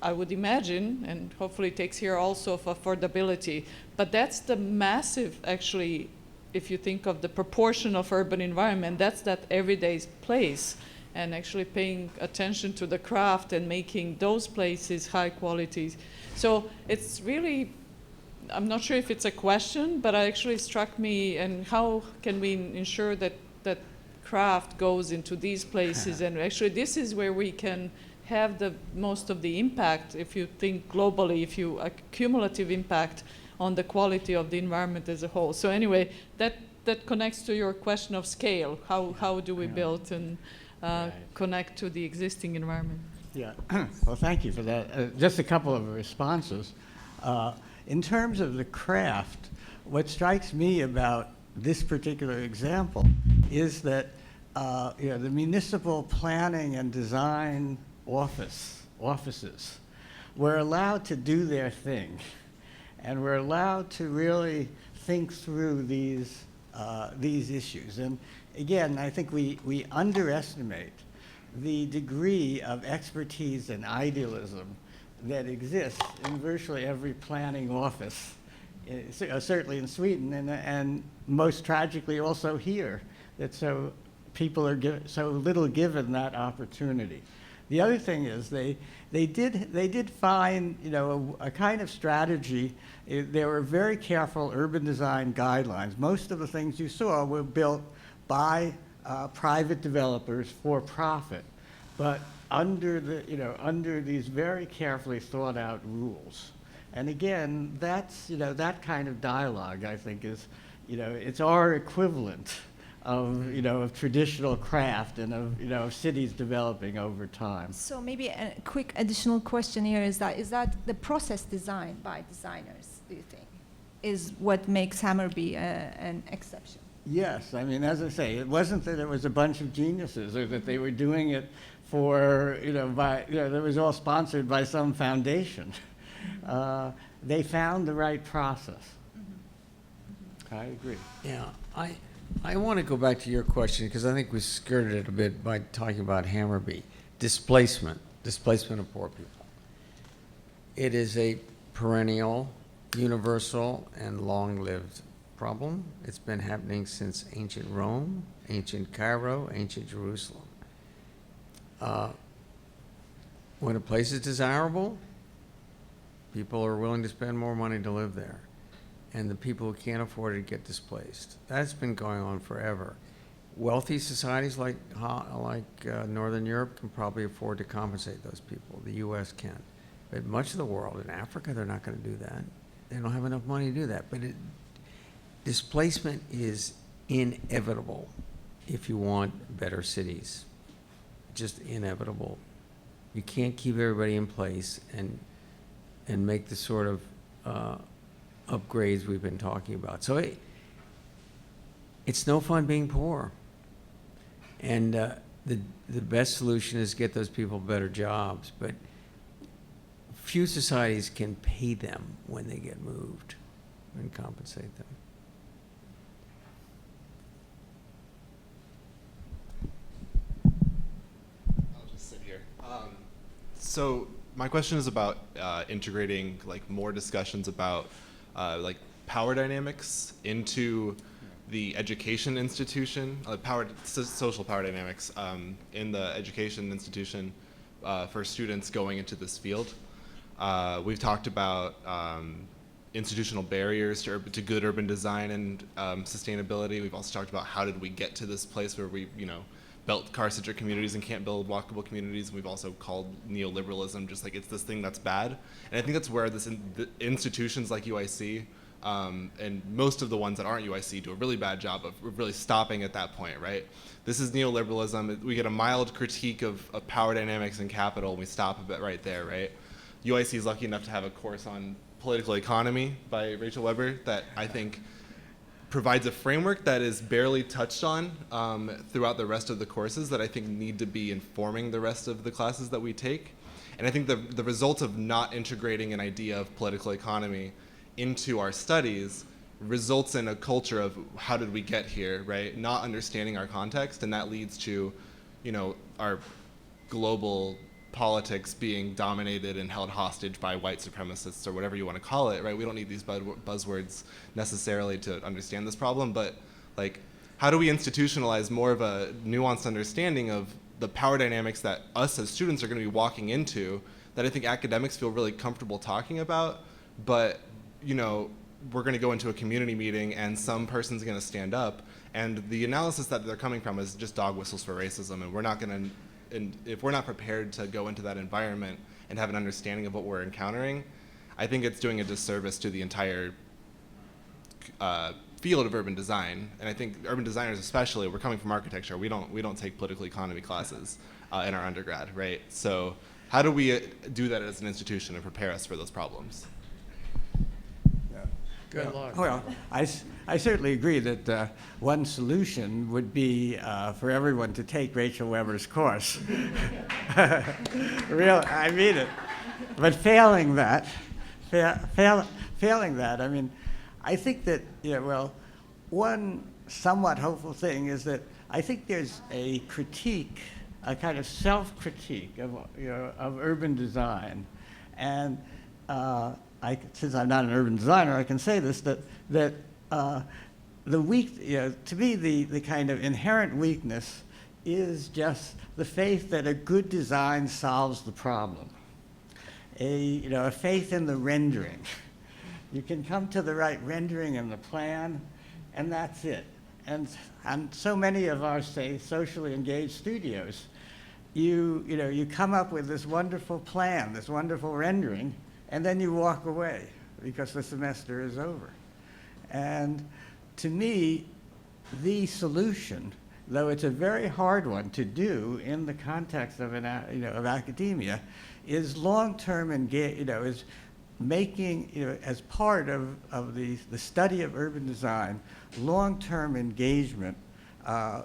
I would imagine, and hopefully takes care also of affordability. But that's the massive, actually, if you think of the proportion of urban environment, that's that everyday place, and actually paying attention to the craft and making those places high quality. So it's really, I'm not sure if it's a question, but it actually struck me, and how can we ensure that that craft goes into these places? And actually this is where we can have the most of the impact, if you think globally, if you a cumulative impact on the quality of the environment as a whole. So anyway, that connects to your question of scale. How do we build and connect to the existing environment? Yeah, well, thank you for that. Just a couple of responses. In terms of the craft, what strikes me about this particular example is that the municipal planning and design offices were allowed to do their thing, and were allowed to really think through these issues. And again, I think we underestimate the degree of expertise and idealism that exists in virtually every planning office, certainly in Sweden, and most tragically also here, that so people are so little given that opportunity. The other thing is they did find, a kind of strategy. There were very careful urban design guidelines. Most of the things you saw were built by private developers for profit, but under these very carefully thought out rules. And again, that's, that kind of dialogue, I think, is, it's our equivalent of traditional craft and of cities developing over time. So maybe a quick additional question here is that the process designed by designers, do you think, is what makes Hammarby an exception? Yes, I mean, as I say, it wasn't that it was a bunch of geniuses or that they were doing it for, that was all sponsored by some foundation. They found the right process. Mm-hmm. I agree. Yeah, I want to go back to your question because I think we skirted it a bit by talking about Hammarby. Displacement of poor people. It is a perennial, universal, and long-lived problem. It's been happening since ancient Rome, ancient Cairo, ancient Jerusalem. When a place is desirable, people are willing to spend more money to live there. And the people who can't afford it get displaced. That's been going on forever. Wealthy societies like Northern Europe can probably afford to compensate those people. The U.S. can. But much of the world, in Africa, they're not going to do that. They don't have enough money to do that. But displacement is inevitable if you want better cities. Just inevitable. You can't keep everybody in place and make the sort of upgrades we've been talking about. So it's no fun being poor. And the best solution is get those people better jobs, but few societies can pay them when they get moved and compensate them. I'll just sit here. So my question is about integrating more discussions about power dynamics into the education institution, social power dynamics in the education institution for students going into this field. We've talked about institutional barriers to good urban design and sustainability. We've also talked about how did we get to this place where we, built car-centric communities and can't build walkable communities. And we've also called neoliberalism just it's this thing that's bad. And I think that's where the institutions like UIC and most of the ones that aren't UIC do a really bad job of really stopping at that point, right? This is neoliberalism. We get a mild critique of power dynamics and capital, and we stop a bit right there, right? UIC is lucky enough to have a course on political economy by Rachel Weber that I think provides a framework that is barely touched on throughout the rest of the courses that I think need to be informing the rest of the classes that we take. And I think the result of not integrating an idea of political economy into our studies results in a culture of how did we get here, right? Not understanding our context, and that leads to, our global politics being dominated and held hostage by white supremacists or whatever you want to call it, right? We don't need these buzzwords necessarily to understand this problem, but how do we institutionalize more of a nuanced understanding of the power dynamics that us as students are going to be walking into that I think academics feel really comfortable talking about, but we're going to go into a community meeting and some person's going to stand up and the analysis that they're coming from is just dog whistles for racism, and we're not going to, and if we're not prepared to go into that environment and have an understanding of what we're encountering, I think it's doing a disservice to the entire field of urban design. And I think urban designers especially, we're coming from architecture, we don't take political economy classes in our undergrad, right? So how do we do that as an institution and prepare us for those problems? Good luck. Well, I certainly agree that one solution would be for everyone to take Rachel Weber's course. I mean it. But failing that, I mean, I think that, one somewhat hopeful thing is that I think there's a critique, a kind of self-critique of urban design. And since I'm not an urban designer, I can say this, that the to me, the kind of inherent weakness is just the faith that a good design solves the problem. A faith in the rendering. You can come to the right rendering in the plan, and that's it. And so many of our, say, socially engaged studios, you come up with this wonderful plan, this wonderful rendering, and then you walk away because the semester is over. And to me, the solution, though it's a very hard one to do in the context of of academia, is long-term is making, as part of the study of urban design, long-term engagement,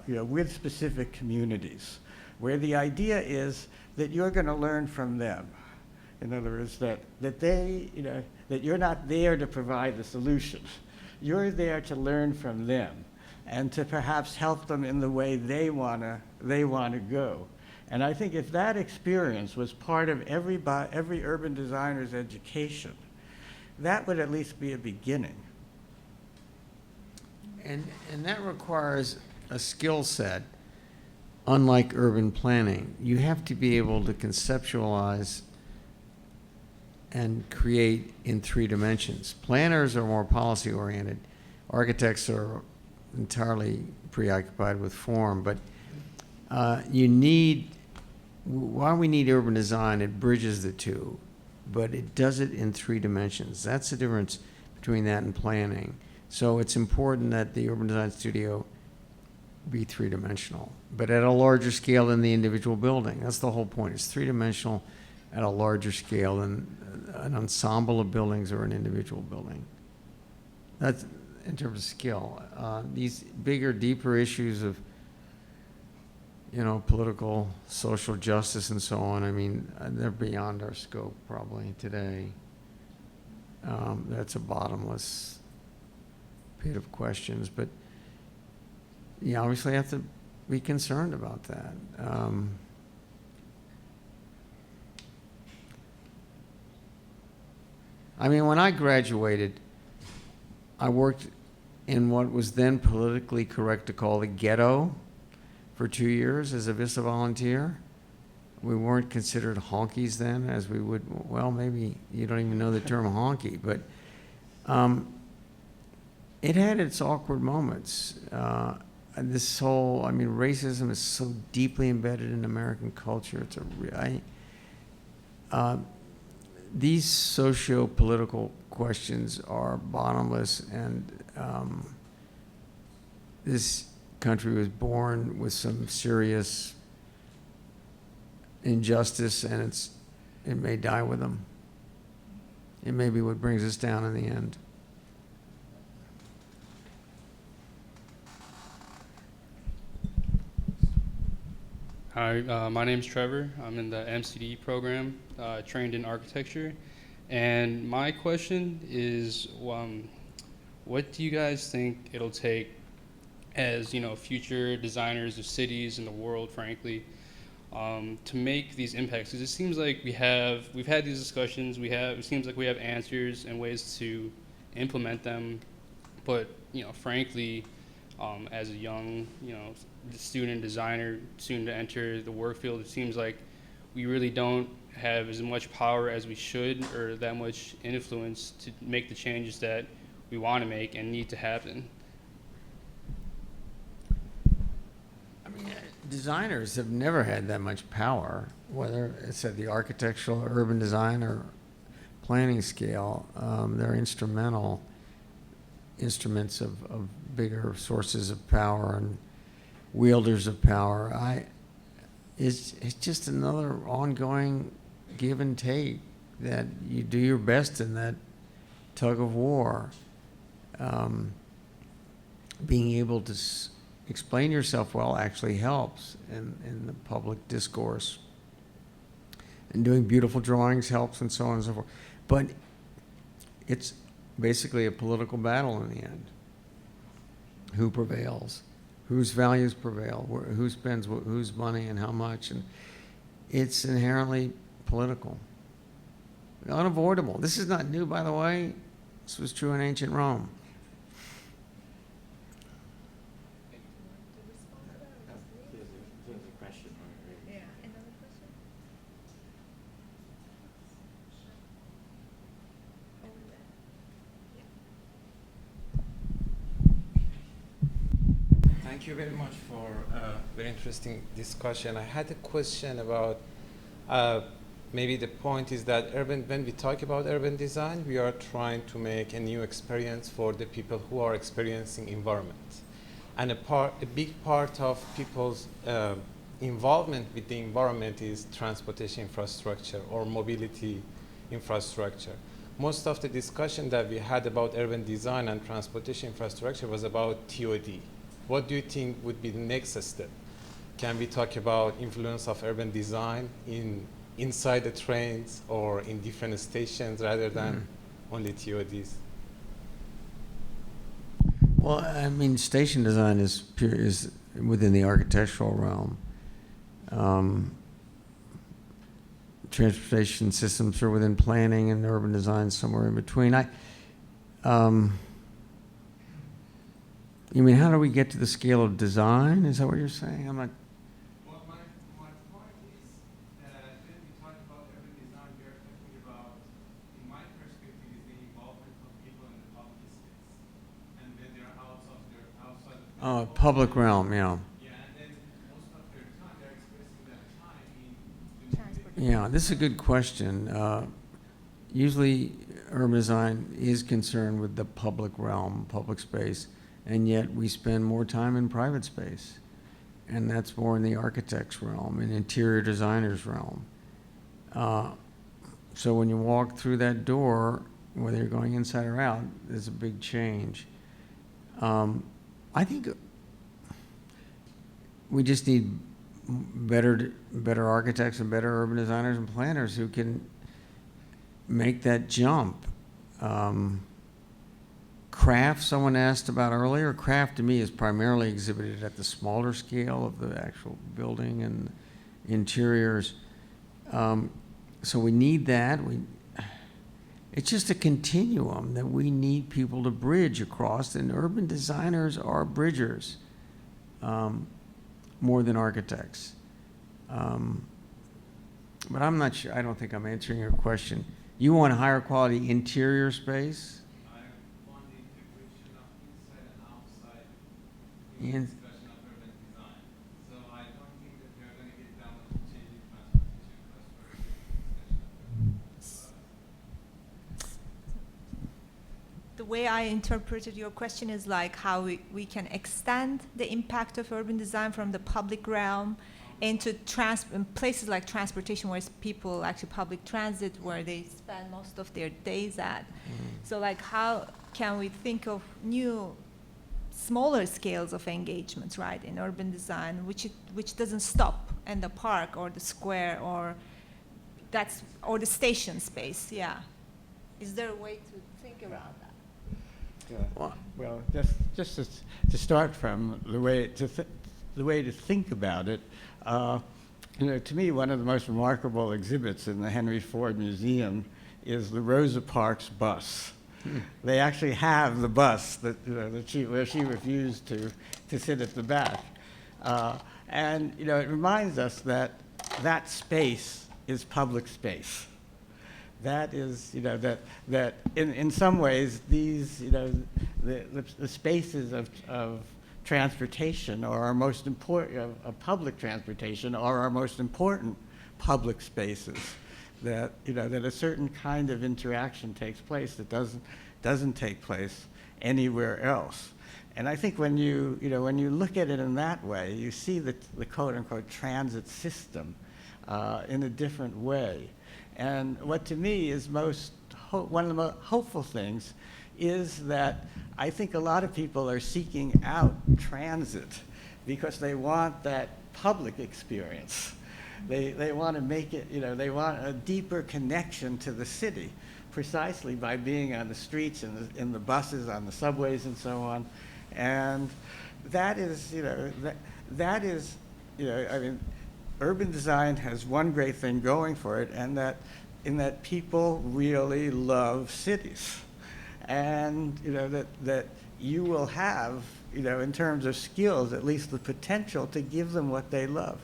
with specific communities, where the idea is that you're going to learn from them. In other words, that they, that you're not there to provide the solution. You're there to learn from them and to perhaps help them in the way they want to go. And I think if that experience was part of every urban designer's education, that would at least be a beginning. And that requires a skill set, unlike urban planning. You have to be able to conceptualize and create in 3 dimensions. Planners are more policy-oriented. Architects are entirely preoccupied with form, but why we need urban design, it bridges the two, but it does it in 3 dimensions. That's the difference between that and planning. So it's important that the urban design studio be 3-dimensional, but at a larger scale than the individual building. That's the whole point. It's 3-dimensional at a larger scale than an ensemble of buildings or an individual building. That's in terms of skill. These bigger, deeper issues of, political, social justice and so on, I mean, they're beyond our scope probably today. That's a bottomless pit of questions, but you obviously have to be concerned about that. I mean, when I graduated, I worked in what was then politically correct to call the ghetto for 2 years as a Vista volunteer. We weren't considered honkies then, as we would, well, maybe you don't even know the term honky, but it had its awkward moments. And this whole, I mean, racism is so deeply embedded in American culture. It's these socio-political questions are bottomless, and this country was born with some serious injustice, and it may die with them. It may be what brings us down in the end. Hi, my name's Trevor. I'm in the MCD program, trained in architecture. And my question is, what do you guys think it'll take as, future designers of cities in the world, frankly, to make these impacts? Because it seems like we've had these discussions, it seems like we have answers and ways to implement them, but, frankly, as a young, student designer, soon to enter the work field, it seems like we really don't have as much power as we should, or that much influence to make the changes that we want to make and need to happen. I mean, designers have never had that much power, whether it's at the architectural, urban design, or planning scale. They're instrumental instruments of bigger sources of power and wielders of power. It's just another ongoing give and take, that you do your best in that tug of war. being able to explain yourself well actually helps in the public discourse. And doing beautiful drawings helps and so on and so forth. But it's basically a political battle in the end. Who prevails? Whose values prevail? Who spends whose money and how much? And it's inherently political. Unavoidable. This is not new, by the way. This was true in ancient Rome. Thank you very much for a very interesting discussion. I had a question about maybe the point is that when we talk about urban design, we are trying to make a new experience for the people who are experiencing environment. And a big part of people's involvement with the environment is transportation infrastructure or mobility infrastructure. Most of the discussion that we had about urban design and transportation infrastructure was about TOD. What do you think would be the next step? Can we talk about influence of urban design inside the trains or in different stations rather than only TODs? Well, I mean, station design is within the architectural realm. Transportation systems are within planning, and urban design somewhere in between. You mean, how do we get to the scale of design? Is that what you're saying? I'm not. Well, my point is, when we talk about urban design, we are talking about, in my perspective, is the involvement of people in the public space. And when they are outside of the Public realm, yeah. Yeah, and then most of their time, they're expressing that time in Yeah, this is a good question. Usually, urban design is concerned with the public realm, public space, and yet we spend more time in private space. And that's more in the architect's realm, in interior designer's realm. So when you walk through that door, whether you're going inside or out, there's a big change. I think we just need better architects and better urban designers and planners who can make that jump. Craft, someone asked about earlier. Craft to me is primarily exhibited at the smaller scale of the actual building and interiors. So we need that. It's just a continuum that we need people to bridge across, and urban designers are bridgers more than architects. But I'm not sure, I don't think I'm answering your question. You want higher quality interior space? I want the integration of inside and outside In- discussion of urban design. So I don't think that we are going to get down to changing transportation infrastructure discussion of urban. The way I interpreted your question is like how we can extend the impact of urban design from the public realm into places like transportation, where people actually public transit, where they spend most of their days at. So like how can we think of new smaller scales of engagements, right, in urban design, which doesn't stop in the park or the square or the station space, yeah. Is there a way to think around that? Well, just to start from the way to think about it, to me, one of the most remarkable exhibits in the Henry Ford Museum is the Rosa Parks bus. They actually have the bus where she refused to sit at the back, and it reminds us that that space is public space. That is, that in some ways these, the spaces of transportation are our most important, public transportation are our most important public spaces. That that a certain kind of interaction takes place that doesn't take place anywhere else. And I think when you look at it in that way, you see the quote unquote transit system in a different way. And what to me is one of the most hopeful things is that I think a lot of people are seeking out transit because they want that public experience. They want to make it, they want a deeper connection to the city precisely by being on the streets and in the buses, on the subways and so on. And that is, I mean, urban design has one great thing going for it, and that people really love cities. And, that you will have, in terms of skills, at least the potential to give them what they love.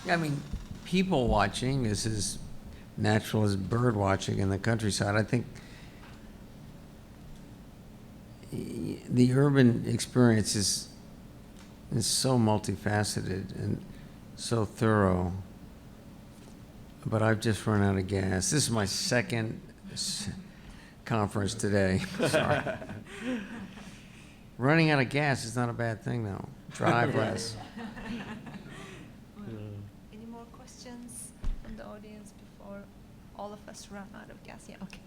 Yeah, I mean, people watching is as natural as bird watching in the countryside. I think the urban experience is so multifaceted and so thorough, but I've just run out of gas. This is my second conference today. Sorry. Running out of gas is not a bad thing, though. Drive less. Any more questions from the audience before all of us run out of gas? Yeah, okay.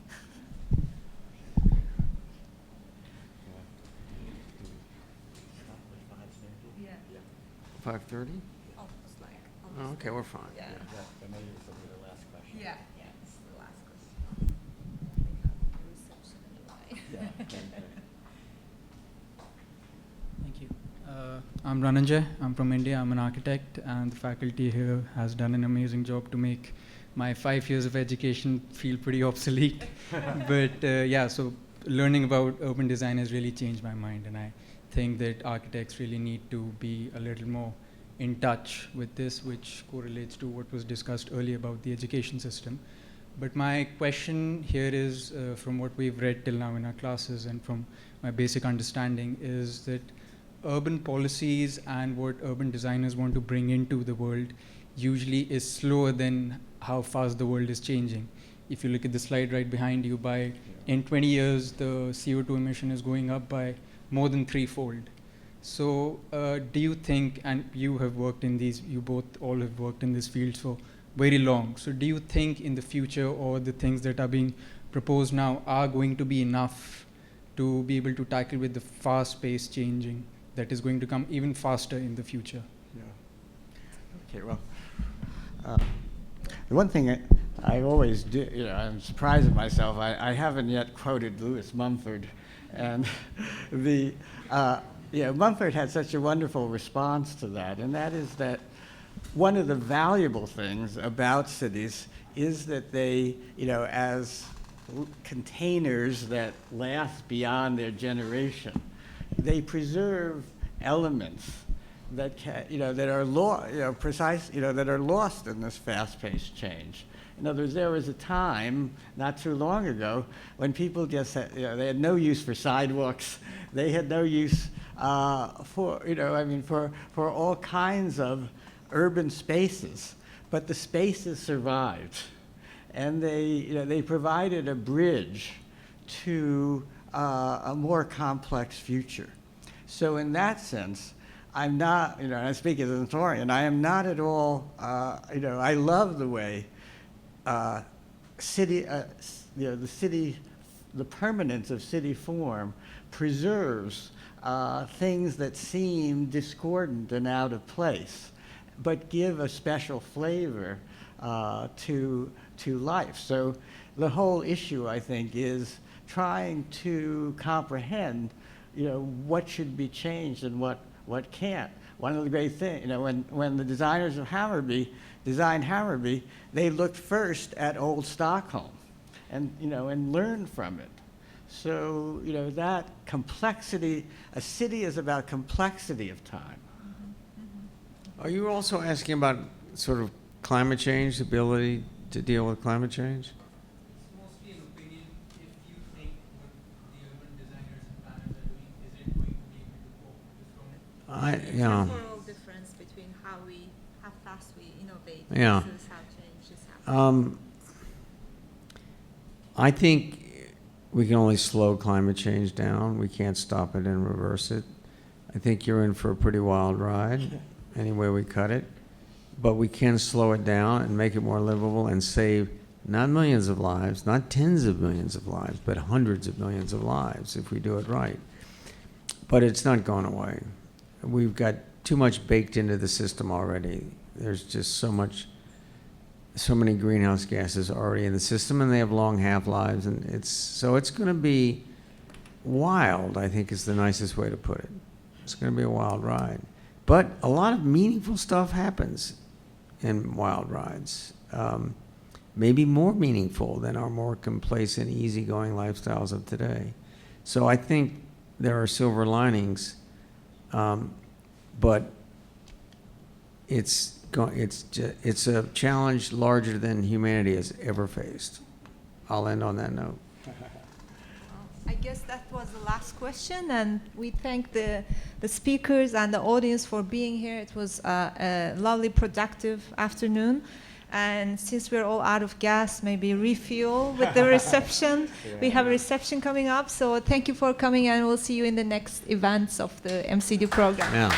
Yeah. 5:30? Almost like. Oh, okay, we're fine. Yeah. Yeah. Yeah. Yeah, it's the last question. We have reception anyway. Thank you. I'm Rananjay. I'm from India. I'm an architect, and the faculty here has done an amazing job to make my 5 years of education feel pretty obsolete. But yeah, so learning about urban design has really changed my mind, and I think that architects really need to be a little more in touch with this, which correlates to what was discussed earlier about the education system. But my question here is, from what we've read till now in our classes and from my basic understanding, is that urban policies and what urban designers want to bring into the world usually is slower than how fast the world is changing. If you look at the slide right behind you, in 20 years, the CO2 emission is going up by more than threefold. So do you think, and you have worked in these, you both all have worked in this field for very long, so do you think in the future or the things that are being proposed now are going to be enough to be able to tackle with the fast-paced changing that is going to come even faster in the future? Yeah. Okay, well, the one thing I always do, I'm surprised at myself, I haven't yet quoted Lewis Mumford, and Mumford had such a wonderful response to that, and that is that one of the valuable things about cities is that they, as containers that last beyond their generation, they preserve elements that that are that are lost in this fast-paced change. In other words, there was a time not too long ago when people just had, they had no use for sidewalks. They had no use for all kinds of urban spaces, but the spaces survived, and they provided a bridge to a more complex future. So in that sense, I'm not, I speak as an historian, I am not at all, I love the way the permanence of city form preserves things that seem discordant and out of place, but give a special flavor to life. So the whole issue, I think, is trying to comprehend, what should be changed and what can't. One of the great things, when the designers of Hammarby designed Hammarby, they looked first at old Stockholm and learned from it. So, that complexity, a city is about complexity of time. Are you also asking about sort of climate change, the ability to deal with climate change? It's mostly an opinion. If you think what the urban designers and planners are doing, is it going to be able to cope? The overall difference between how fast we innovate Yeah. versus how change is happening. I think we can only slow climate change down. We can't stop it and reverse it. I think you're in for a pretty wild ride, any way we cut it. But we can slow it down and make it more livable and save Not millions of lives, not tens of millions of lives, but hundreds of millions of lives if we do it right. But it's not going away. We've got too much baked into the system already. There's just so many greenhouse gases already in the system, and they have long half-lives, and it's going to be wild, I think is the nicest way to put it. It's going to be a wild ride. But a lot of meaningful stuff happens in wild rides. Maybe more meaningful than our more complacent, easygoing lifestyles of today. So I think there are silver linings, but it's a challenge larger than humanity has ever faced. I'll end on that note. I guess that was the last question, and we thank the speakers and the audience for being here. It was a lovely, productive afternoon. And since we're all out of gas, maybe refuel with the reception. We have a reception coming up, so thank you for coming, and we'll see you in the next events of the MCD program. Yeah.